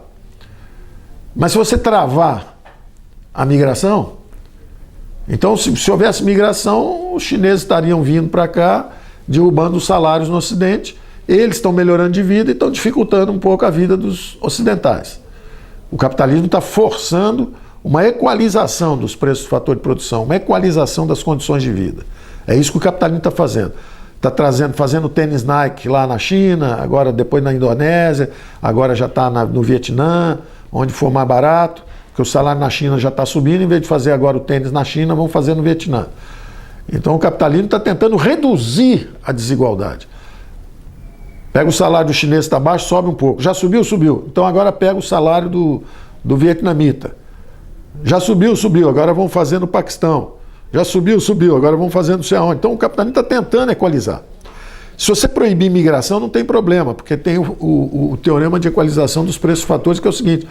Mas se você travar a migração, então se houvesse migração, os chineses estariam vindo para cá, derrubando os salários no Ocidente, eles estão melhorando de vida e estão dificultando um pouco a vida dos ocidentais. O capitalismo está forçando uma equalização dos preços do fator de produção, uma equalização das condições de vida. É isso que o capitalismo está fazendo. Está fazendo tênis Nike lá na China, agora depois na Indonésia, agora já está no Vietnã, onde for mais barato, porque o salário na China já está subindo, em vez de fazer agora o tênis na China, vão fazer no Vietnã. Então o capitalismo está tentando reduzir a desigualdade. Pega o salário do chinês que está baixo, sobe um pouco. Já subiu? Subiu. Então agora pega o salário do vietnamita. Já subiu, agora vão fazer no Paquistão. Já subiu, agora vão fazer não sei aonde. Então o capitalismo está tentando equalizar. Se você proibir imigração, não tem problema, porque tem o teorema de equalização dos preços fatores, que é o seguinte: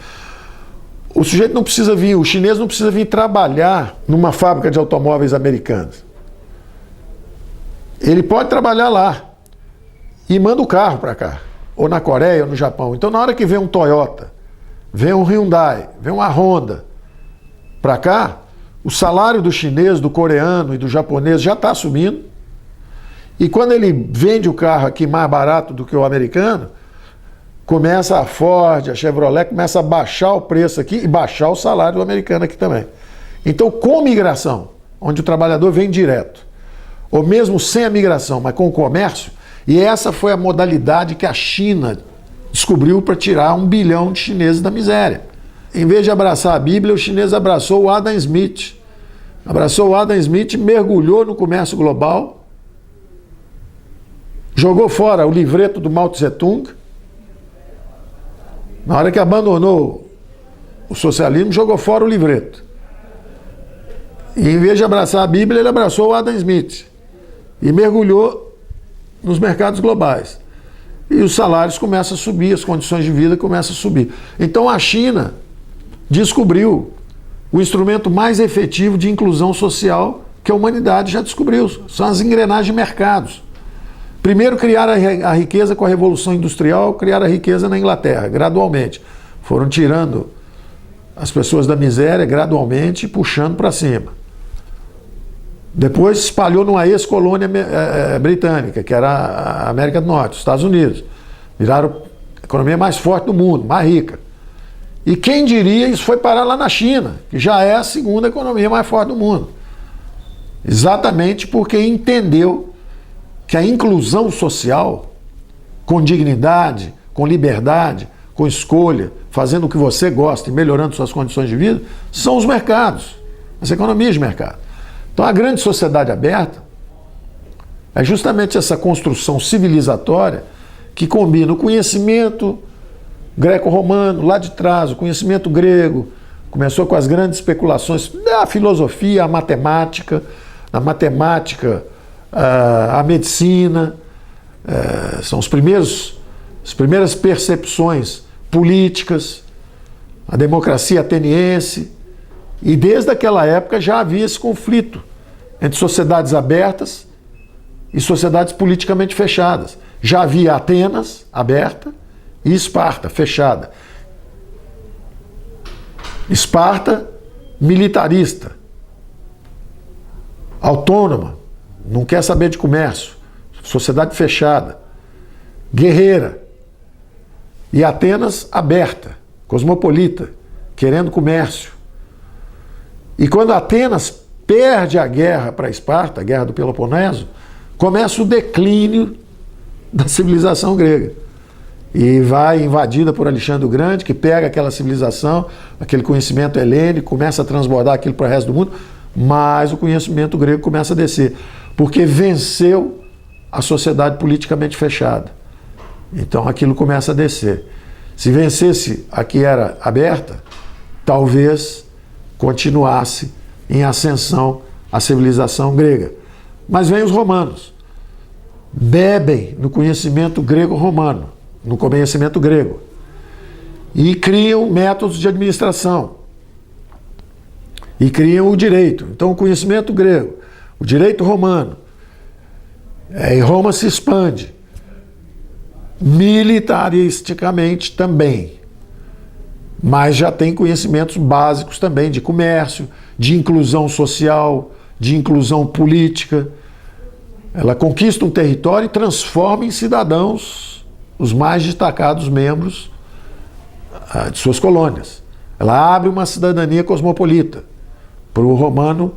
o sujeito não precisa vir, o chinês não precisa vir trabalhar numa fábrica de automóveis americanas. Ele pode trabalhar lá e manda o carro para cá, ou na Coreia, ou no Japão. Então na hora que vem um Toyota, vem um Hyundai, vem uma Honda para cá, o salário do chinês, do coreano e do japonês já está subindo. E quando ele vende o carro aqui mais barato do que o americano, começa a Ford, a Chevrolet, começa a baixar o preço aqui e baixar o salário do americano aqui também. Então, com migração, onde o trabalhador vem direto, ou mesmo sem a migração, mas com o comércio, e essa foi a modalidade que a China descobriu para tirar 1 bilhão de chineses da miséria. Em vez de abraçar a Bíblia, o chinês abraçou o Adam Smith. Abraçou o Adam Smith, mergulhou no comércio global, jogou fora o livreto do Mao Tse-tung. Na hora que abandonou o socialismo, jogou fora o livreto. E em vez de abraçar a Bíblia, ele abraçou o Adam Smith e mergulhou nos mercados globais. E os salários começam a subir, as condições de vida começam a subir. Então a China descobriu o instrumento mais efetivo de inclusão social que a humanidade já descobriu. São as engrenagens de mercados. Primeiro criaram a riqueza com a Revolução Industrial, criaram a riqueza na Inglaterra, gradualmente. Foram tirando as pessoas da miséria gradualmente e puxando para cima. Depois se espalhou numa ex-colônia britânica, que era a América do Norte, os Estados Unidos. Viraram a economia mais forte do mundo, mais rica. E quem diria isso foi parar lá na China, que já é a segunda economia mais forte do mundo. Exatamente porque entendeu que a inclusão social, com dignidade, com liberdade, com escolha, fazendo o que você gosta e melhorando suas condições de vida, são os mercados, as economias de mercado. Então a grande sociedade aberta é justamente essa construção civilizatória que combina o conhecimento greco-romano, lá de trás, o conhecimento grego, começou com as grandes especulações da filosofia, a matemática, a medicina, são as primeiras percepções políticas, a democracia ateniense, e desde aquela época já havia esse conflito entre sociedades abertas e sociedades politicamente fechadas. Já havia Atenas aberta e Esparta fechada. Esparta militarista, autônoma, não quer saber de comércio, sociedade fechada, guerreira. E Atenas aberta, cosmopolita, querendo comércio. E quando Atenas perde a guerra para Esparta, a guerra do Peloponeso, começa o declínio da civilização grega. E vai invadida por Alexandre o Grande, que pega aquela civilização, aquele conhecimento helênico, começa a transbordar aquilo para o resto do mundo, mas o conhecimento grego começa a descer, porque venceu a sociedade politicamente fechada. Então aquilo começa a descer. Se vencesse a que era aberta, talvez continuasse em ascensão a civilização grega. Mas vem os romanos, bebem no conhecimento grego-romano, no conhecimento grego, e criam métodos de administração, e criam o direito. Então o conhecimento grego, o direito romano, em Roma se expande, militaristicamente também, mas já tem conhecimentos básicos também de comércio, de inclusão social, de inclusão política. Ela conquista um território e transforma em cidadãos os mais destacados membros de suas colônias. Ela abre uma cidadania cosmopolita. Para o romano,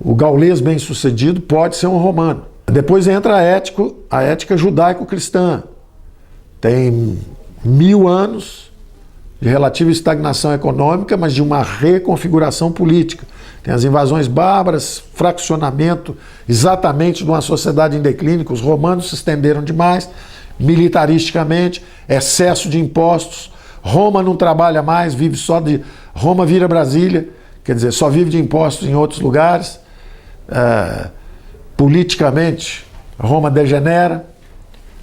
o gaulês bem-sucedido pode ser um romano. Depois entra a ética judaico-cristã. Tem 1000 anos de relativa estagnação econômica, mas de uma reconfiguração política. Tem as invasões bárbaras, fraccionamento exatamente de uma sociedade em declínio, que os romanos se estenderam demais, militaristicamente, excesso de impostos. Roma não trabalha mais, vive só de... Roma vira Brasília, quer dizer, só vive de impostos em outros lugares. Politicamente, Roma degenera,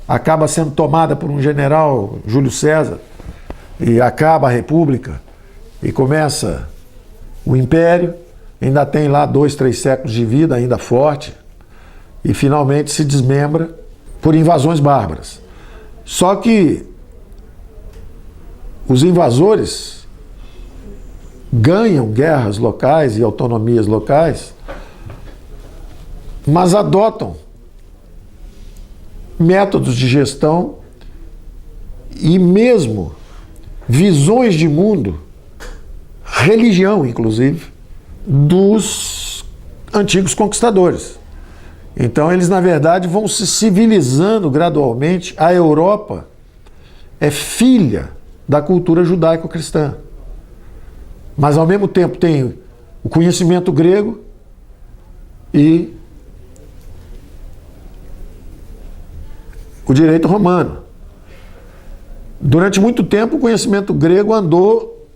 acaba sendo tomada por um general, Júlio César, e acaba a República, e começa o Império, ainda tem lá 2, 3 séculos de vida, ainda forte, e finalmente se desmembra por invasões bárbaras. Só que os invasores ganham guerras locais e autonomias locais, mas adotam métodos de gestão e mesmo visões de mundo, religião inclusive, dos antigos conquistadores. Então eles, na verdade, vão se civilizando gradualmente. A Europa é filha da cultura judaico-cristã. Mas, ao mesmo tempo, tem o conhecimento grego e o direito romano. Durante muito tempo, o conhecimento grego andou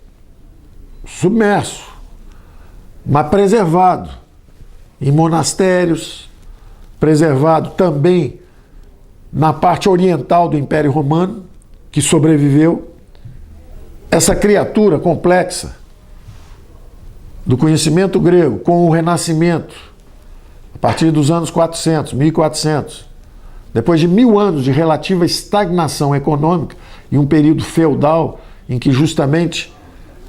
submerso, mas preservado em monastérios, preservado também na parte oriental do Império Romano, que sobreviveu. Essa criatura complexa do conhecimento grego com o Renascimento, a partir dos anos 400, 1400, depois de 1000 anos de relativa estagnação econômica e um período feudal em que justamente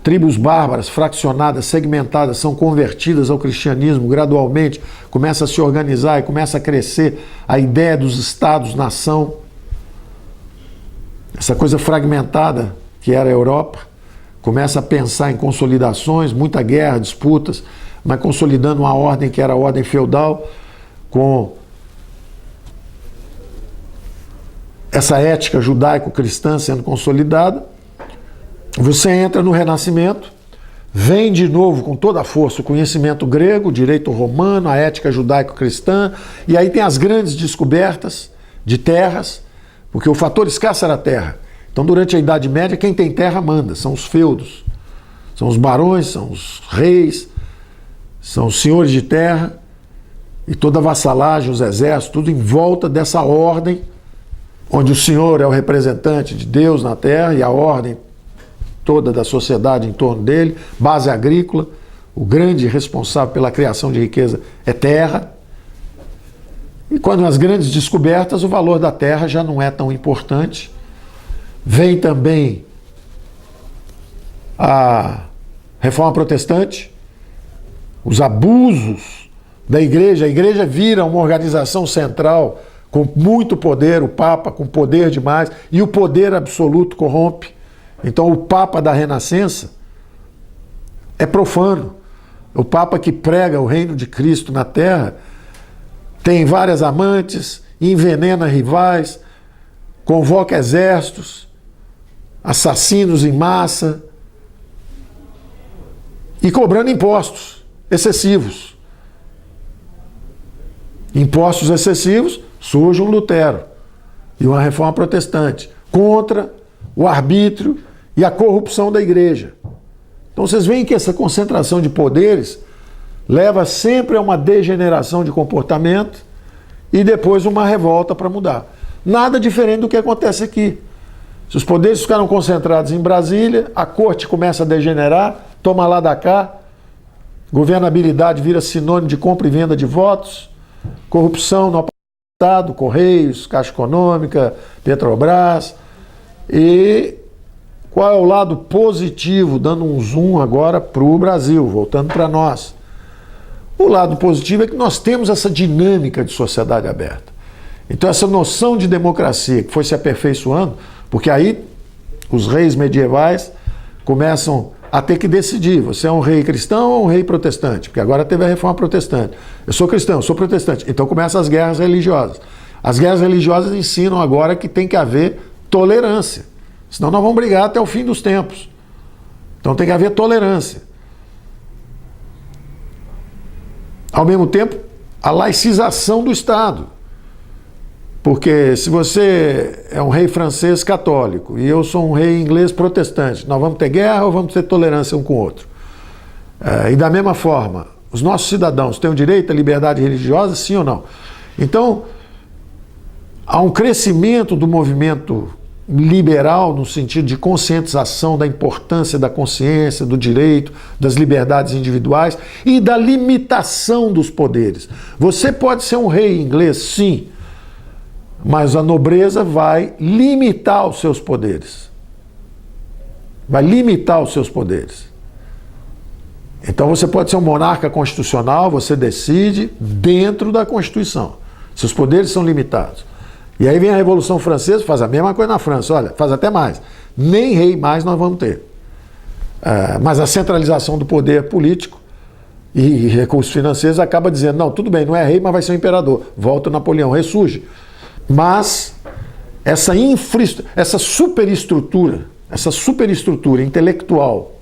tribos bárbaras, fraccionadas, segmentadas, são convertidas ao cristianismo gradualmente, começa a se organizar e começa a crescer a ideia dos estados-nação. Essa coisa fragmentada que era a Europa, começa a pensar em consolidações, muita guerra, disputas, mas consolidando uma ordem que era a ordem feudal, com essa ética judaico-cristã sendo consolidada, você entra no Renascimento, vem de novo com toda a força o conhecimento grego, o direito romano, a ética judaico-cristã, e aí tem as grandes descobertas de terras, porque o fator escasso era a terra. Então, durante a Idade Média, quem tem terra manda, são os feudos, são os barões, são os reis, são os senhores de terra, e toda a vassalagem, os exércitos, tudo em volta dessa ordem, onde o senhor é o representante de Deus na terra e a ordem toda da sociedade em torno dele, base agrícola, o grande responsável pela criação de riqueza é terra. E quando as grandes descobertas, o valor da terra já não é tão importante. Vem também a Reforma Protestante, os abusos da igreja. A igreja vira uma organização central com muito poder, o Papa com poder demais, e o poder absoluto corrompe. Então o Papa da Renascença é profano. O Papa que prega o reino de Cristo na terra tem várias amantes, envenena rivais, convoca exércitos, assassinos em massa e cobrando impostos excessivos. Impostos excessivos, surge um Lutero e uma Reforma Protestante contra o arbítrio e a corrupção da igreja. Então vocês veem que essa concentração de poderes leva sempre a uma degeneração de comportamento e depois uma revolta para mudar. Nada diferente do que acontece aqui. Se os poderes ficaram concentrados em Brasília, a corte começa a degenerar, toma lá da cá, governabilidade vira sinônimo de compra e venda de votos, corrupção no Estado, Correios, Caixa Econômica, Petrobras. E qual é o lado positivo, dando um zoom agora para o Brasil, voltando para nós? O lado positivo é que nós temos essa dinâmica de sociedade aberta. Então essa noção de democracia que foi se aperfeiçoando, porque aí os reis medievais começam a ter que decidir, você é um rei cristão ou um rei protestante? Porque agora teve a Reforma Protestante. Eu sou cristão, eu sou protestante. Então começam as guerras religiosas. As guerras religiosas ensinam agora que tem que haver tolerância. Senão nós vamos brigar até o fim dos tempos. Então tem que haver tolerância. Ao mesmo tempo, a laicização do Estado. Porque se você é um rei francês católico e eu sou um rei inglês protestante, nós vamos ter guerra ou vamos ter tolerância um com o outro? E da mesma forma, os nossos cidadãos têm o direito à liberdade religiosa, sim ou não? Então, há um crescimento do movimento liberal no sentido de conscientização da importância da consciência, do direito, das liberdades individuais e da limitação dos poderes. Você pode ser um rei inglês, sim, mas a nobreza vai limitar os seus poderes. Vai limitar os seus poderes. Então você pode ser um monarca constitucional, você decide dentro da Constituição. Seus poderes são limitados. E aí vem a Revolução Francesa, faz a mesma coisa na França, olha, faz até mais. Nem rei mais nós vamos ter. Mas a centralização do poder político e recursos financeiros acaba dizendo, não, tudo bem, não é rei, mas vai ser um imperador. Volta o Napoleão, ressurge. Mas essa superestrutura intelectual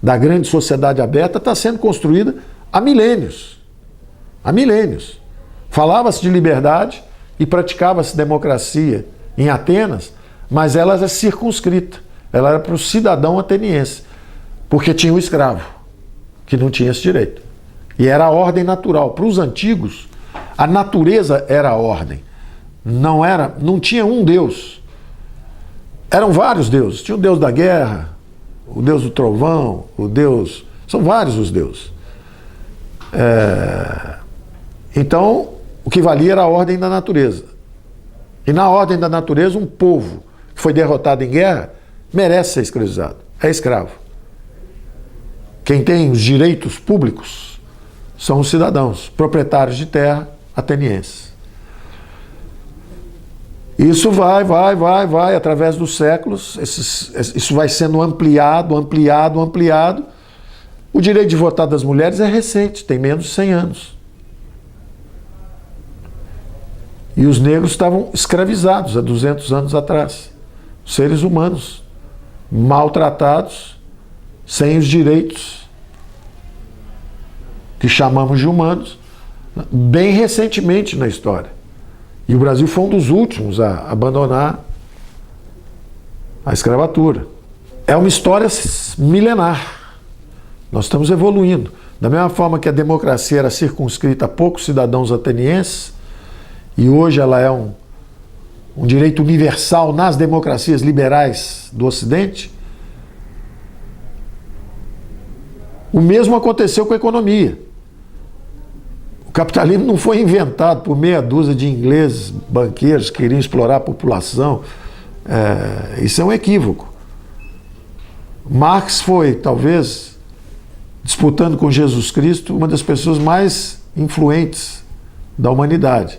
da grande sociedade aberta está sendo construída há milênios. Há milênios. Falava-se de liberdade e praticava-se democracia em Atenas, mas ela era circunscrita. Ela era para o cidadão ateniense, porque tinha o escravo, que não tinha esse direito. E era a ordem natural. Para os antigos, a natureza era a ordem. Não tinha um Deus. Eram vários deuses. Tinha o Deus da guerra, o Deus do trovão, o Deus... São vários os deuses. Então, o que valia era a ordem da natureza. E na ordem da natureza, um povo que foi derrotado em guerra merece ser escravizado. É escravo. Quem tem os direitos públicos são os cidadãos, proprietários de terra atenienses. Isso vai, através dos séculos, isso vai sendo ampliado. O direito de votar das mulheres é recente, tem menos de 100 anos. E os negros estavam escravizados há 200 anos atrás. Seres humanos, maltratados, sem os direitos que chamamos de humanos, bem recentemente na história. E o Brasil foi um dos últimos a abandonar a escravatura. É uma história milenar. Nós estamos evoluindo. Da mesma forma que a democracia era circunscrita a poucos cidadãos atenienses, e hoje ela é um direito universal nas democracias liberais do Ocidente, o mesmo aconteceu com a economia. O capitalismo não foi inventado por meia dúzia de ingleses, banqueiros que queriam explorar a população. Isso é um equívoco. Marx foi, talvez, disputando com Jesus Cristo, uma das pessoas mais influentes da humanidade.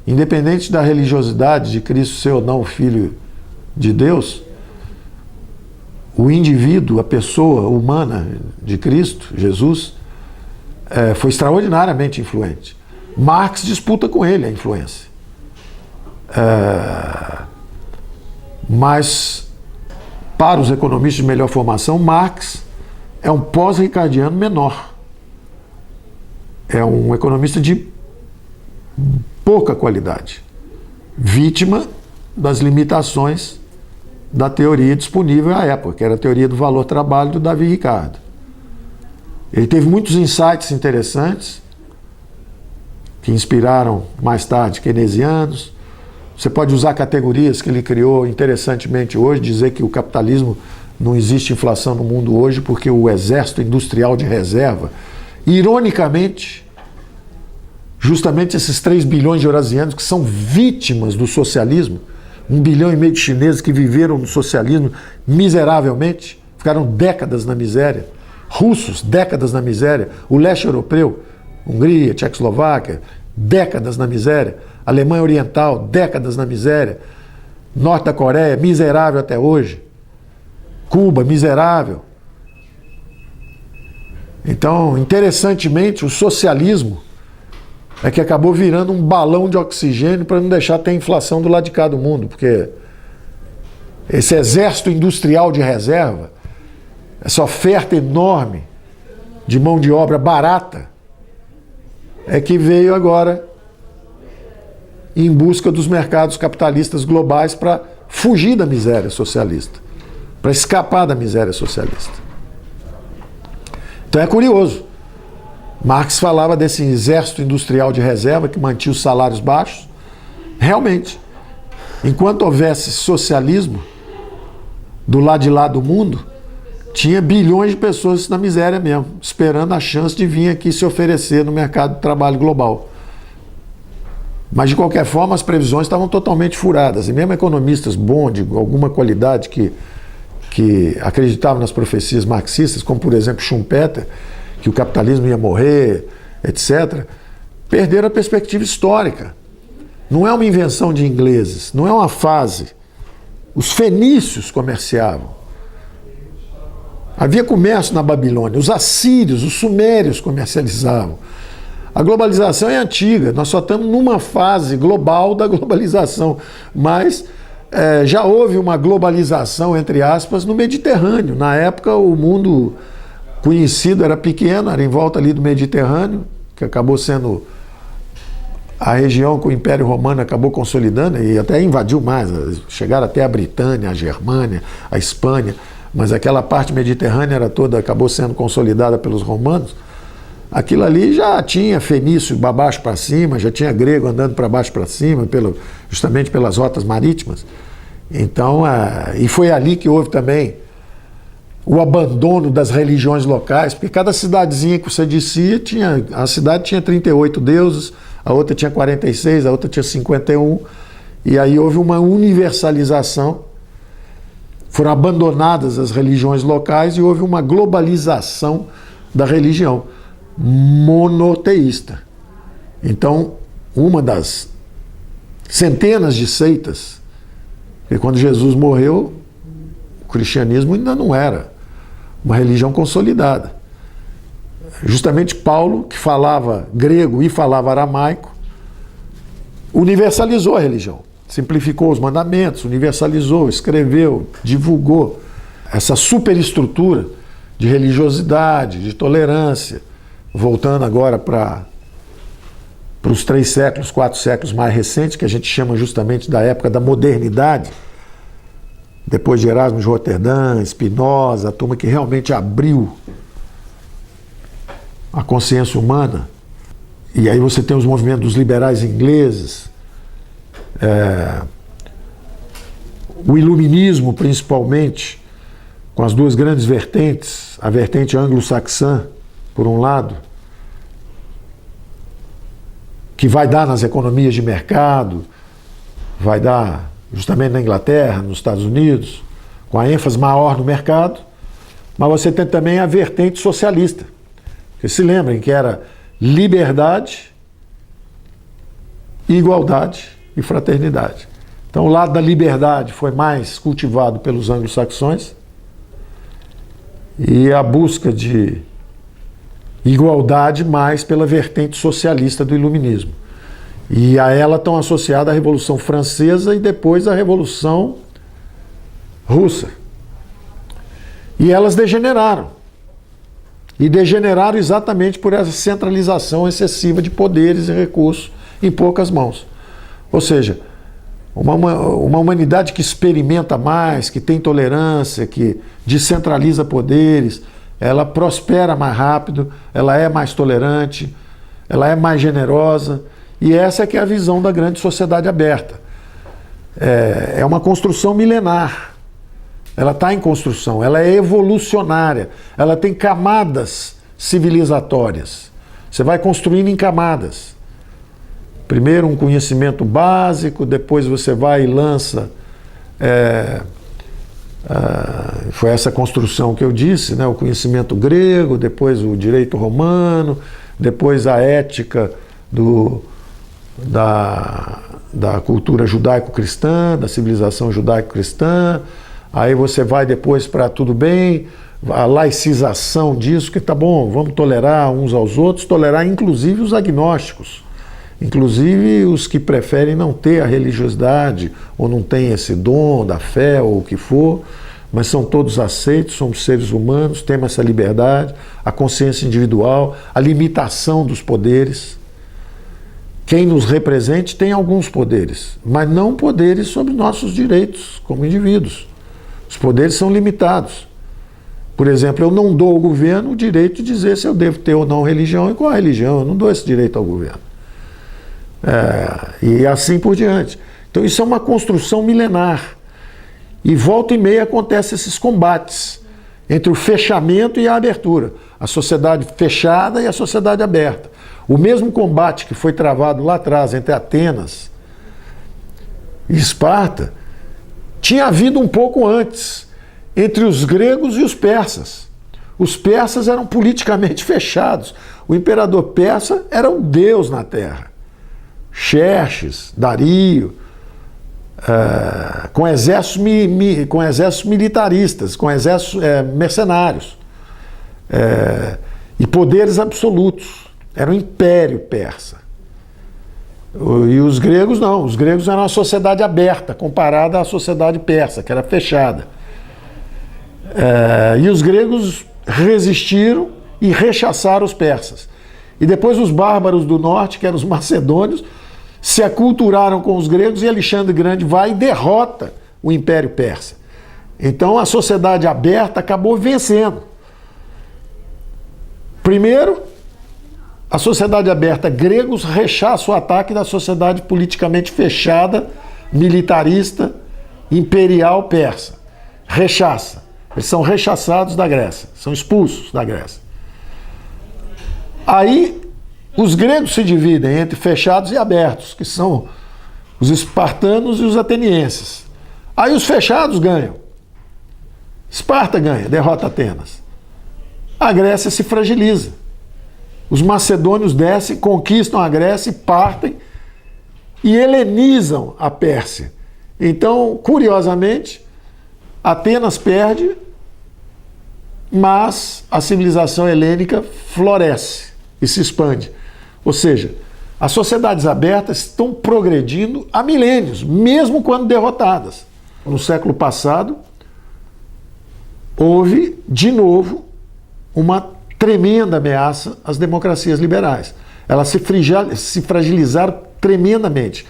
Independente da religiosidade de Cristo ser ou não filho de Deus, o indivíduo, a pessoa humana de Cristo, Jesus, foi extraordinariamente influente. Marx disputa com ele a influência. Mas, para os economistas de melhor formação, Marx é um pós-ricardiano menor. É um economista de pouca qualidade, vítima das limitações da teoria disponível à época, que era a teoria do valor-trabalho do Davi Ricardo. Ele teve muitos insights interessantes que inspiraram mais tarde keynesianos. Você pode usar categorias que ele criou interessantemente hoje, dizer que o capitalismo não existe inflação no mundo hoje porque o exército industrial de reserva, ironicamente, justamente esses 3 bilhões de eurasianos que são vítimas do socialismo, 1,5 bilhão de chineses que viveram no socialismo miseravelmente, ficaram décadas na miséria, russos, décadas na miséria, o leste europeu, Hungria, Tchecoslováquia, décadas na miséria, Alemanha Oriental, décadas na miséria, Norte da Coreia, miserável até hoje, Cuba, miserável. Então, interessantemente, o socialismo é que acabou virando um balão de oxigênio para não deixar ter inflação do lado de cá do mundo, porque esse exército industrial de reserva, essa oferta enorme de mão de obra barata, é que veio agora em busca dos mercados capitalistas globais para fugir da miséria socialista, para escapar da miséria socialista. Então é curioso. Marx falava desse exército industrial de reserva que mantinha os salários baixos. Realmente, enquanto houvesse socialismo do lado de lá do mundo, tinha bilhões de pessoas na miséria mesmo, esperando a chance de vir aqui se oferecer no mercado de trabalho global. Mas, de qualquer forma, as previsões estavam totalmente furadas. E mesmo economistas bons, de alguma qualidade, que acreditavam nas profecias marxistas, como, por exemplo, Schumpeter, que o capitalismo ia morrer, etc., perderam a perspectiva histórica. Não é uma invenção de ingleses, não é uma fase. Os fenícios comerciavam. Havia comércio na Babilônia, os assírios, os sumérios comercializavam. A globalização é antiga, nós só estamos numa fase global da globalização, mas já houve uma globalização, entre aspas, no Mediterrâneo. Na época, o mundo conhecido era pequeno, era em volta ali do Mediterrâneo, que acabou sendo a região que o Império Romano acabou consolidando e até invadiu mais, chegaram até a Britânia, a Germânia, a Espanha, mas aquela parte mediterrânea era toda, acabou sendo consolidada pelos romanos. Aquilo ali já tinha fenício para baixo para cima, já tinha grego andando para baixo para cima, justamente pelas rotas marítimas. Então, e foi ali que houve também o abandono das religiões locais, porque cada cidadezinha que você descia, a cidade tinha 38 deuses, a outra tinha 46, a outra tinha 51, e aí houve uma universalização, foram abandonadas as religiões locais e houve uma globalização da religião monoteísta. Então, uma das centenas de seitas, porque quando Jesus morreu, o cristianismo ainda não era uma religião consolidada. Justamente Paulo, que falava grego e falava aramaico, universalizou a religião, simplificou os mandamentos, universalizou, escreveu, divulgou essa superestrutura de religiosidade, de tolerância, voltando agora para os 3 séculos, 4 séculos mais recentes, que a gente chama justamente da época da modernidade, depois de Erasmo de Roterdã, Spinoza, a turma que realmente abriu a consciência humana. E aí você tem os movimentos dos liberais ingleses, o iluminismo principalmente, com as 2 grandes vertentes, a vertente anglo-saxã, por um lado, que vai dar nas economias de mercado, vai dar justamente na Inglaterra, nos Estados Unidos, com a ênfase maior no mercado, mas você tem também a vertente socialista. Porque se lembrem que era liberdade, igualdade e fraternidade. Então o lado da liberdade foi mais cultivado pelos anglo-saxões e a busca de igualdade mais pela vertente socialista do iluminismo. E a ela estão associadas a Revolução Francesa e depois a Revolução Russa. E elas degeneraram. E degeneraram exatamente por essa centralização excessiva de poderes e recursos em poucas mãos. Ou seja, uma humanidade que experimenta mais, que tem tolerância, que descentraliza poderes, ela prospera mais rápido, ela é mais tolerante, ela é mais generosa. E essa é que é a visão da grande sociedade aberta. É uma construção milenar. Ela está em construção, ela é evolucionária, ela tem camadas civilizatórias. Você vai construindo em camadas. Primeiro um conhecimento básico, depois você vai e lança... foi essa construção que eu disse, né? O conhecimento grego, depois o direito romano, depois a ética da cultura judaico-cristã, da civilização judaico-cristã. Aí você vai depois para tudo bem, a laicização disso, que tá bom, vamos tolerar uns aos outros, tolerar inclusive os agnósticos, inclusive os que preferem não ter a religiosidade, ou não têm esse dom da fé, ou o que for, mas são todos aceitos, somos seres humanos, temos essa liberdade, a consciência individual, a limitação dos poderes. Quem nos represente tem alguns poderes, mas não poderes sobre nossos direitos como indivíduos. Os poderes são limitados. Por exemplo, eu não dou ao governo o direito de dizer se eu devo ter ou não religião e qual a religião. Eu não dou esse direito ao governo. E assim por diante. Então isso é uma construção milenar. E volta e meia acontecem esses combates entre o fechamento e a abertura. A sociedade fechada e a sociedade aberta. O mesmo combate que foi travado lá atrás entre Atenas e Esparta, tinha havido um pouco antes, entre os gregos e os persas. Os persas eram politicamente fechados. O imperador persa era um deus na terra. Xerxes, Dario, com exércitos militaristas, com exércitos mercenários, e poderes absolutos. Era o império persa. E os gregos não, os gregos eram uma sociedade aberta, comparada à sociedade persa, que era fechada. E os gregos resistiram e rechaçaram os persas. E depois os bárbaros do norte, que eram os macedônios, se aculturaram com os gregos e Alexandre Grande vai e derrota o Império Persa. Então a sociedade aberta acabou vencendo. Primeiro, a sociedade aberta, gregos rechaçam o ataque da sociedade politicamente fechada, militarista, imperial persa. Rechaça. Eles são rechaçados da Grécia, são expulsos da Grécia. Aí os gregos se dividem entre fechados e abertos, que são os espartanos e os atenienses. Aí os fechados ganham. Esparta ganha, derrota Atenas. A Grécia se fragiliza. Os macedônios descem, conquistam a Grécia e partem e helenizam a Pérsia. Então, curiosamente, Atenas perde, mas a civilização helênica floresce e se expande. Ou seja, As sociedades abertas estão progredindo há milênios, mesmo quando derrotadas. No século passado, houve, de novo, uma tremenda ameaça às democracias liberais. Elas se fragilizaram tremendamente.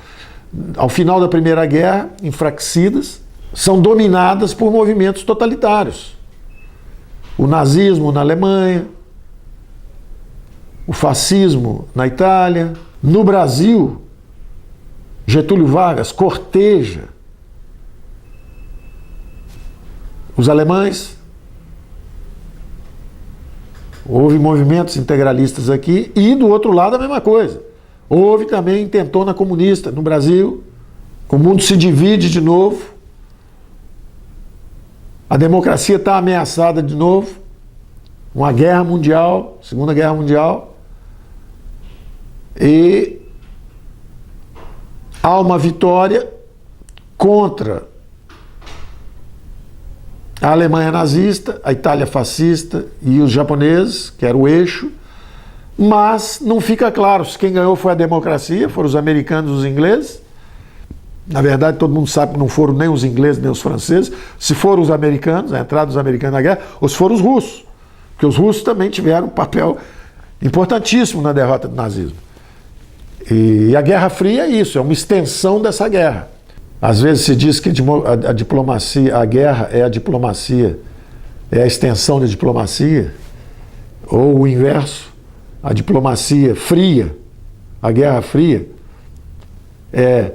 Ao final da Primeira Guerra, enfraquecidas, são dominadas por movimentos totalitários. O nazismo na Alemanha, o fascismo na Itália. No Brasil, Getúlio Vargas corteja os alemães. Houve movimentos integralistas aqui e do outro lado a mesma coisa. Houve também intentona comunista no Brasil. O mundo se divide de novo. A democracia está ameaçada de novo. Uma guerra mundial, Segunda Guerra Mundial. E há uma vitória contra a Alemanha nazista, a Itália fascista e os japoneses, que era o eixo, mas não fica claro se quem ganhou foi a democracia, foram os americanos e os ingleses. Na verdade, todo mundo sabe que não foram nem os ingleses nem os franceses. Se foram os americanos, a entrada dos americanos na guerra, ou se foram os russos, porque os russos também tiveram um papel importantíssimo na derrota do nazismo. E a Guerra Fria é isso, é uma extensão dessa guerra. Às vezes se diz que a diplomacia, a guerra é a diplomacia, é a extensão da diplomacia, ou o inverso, a diplomacia fria, a Guerra Fria, é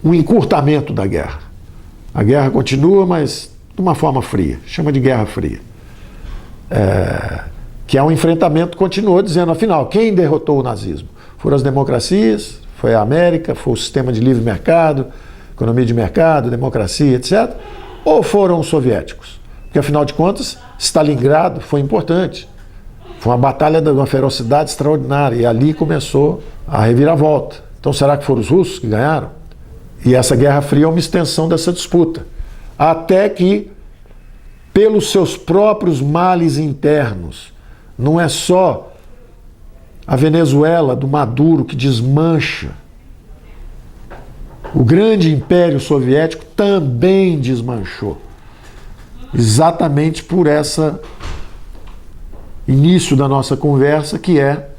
um encurtamento da guerra. A guerra continua, mas de uma forma fria, chama de Guerra Fria. Que é um enfrentamento, continuou dizendo, afinal, quem derrotou o nazismo? Foram as democracias, foi a América, foi o sistema de livre mercado, economia de mercado, democracia, etc. Ou foram os soviéticos? Porque, afinal de contas, Stalingrado foi importante. Foi uma batalha de uma ferocidade extraordinária e ali começou a reviravolta. Então, será que foram os russos que ganharam? E essa Guerra Fria é uma extensão dessa disputa. Até que, pelos seus próprios males internos, não é só a Venezuela do Maduro que desmancha. O grande império soviético também desmanchou. Exatamente por esse início da nossa conversa, que é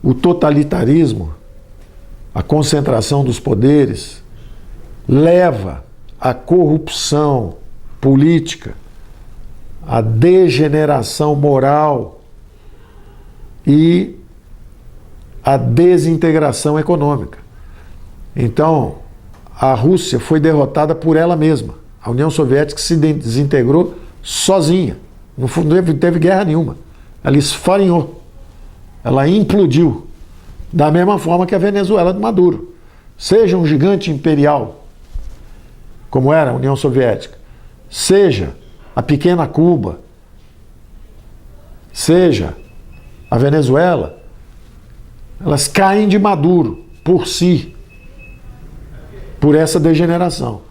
o totalitarismo, a concentração dos poderes, leva à corrupção política, à degeneração moral e à desintegração econômica. Então, a Rússia foi derrotada por ela mesma. A União Soviética se desintegrou sozinha. Não teve guerra nenhuma. Ela esfarinhou. Ela implodiu. Da mesma forma que a Venezuela de Maduro. Seja um gigante imperial, como era a União Soviética, seja a pequena Cuba, seja a Venezuela, elas caem de Maduro por si, por essa degeneração.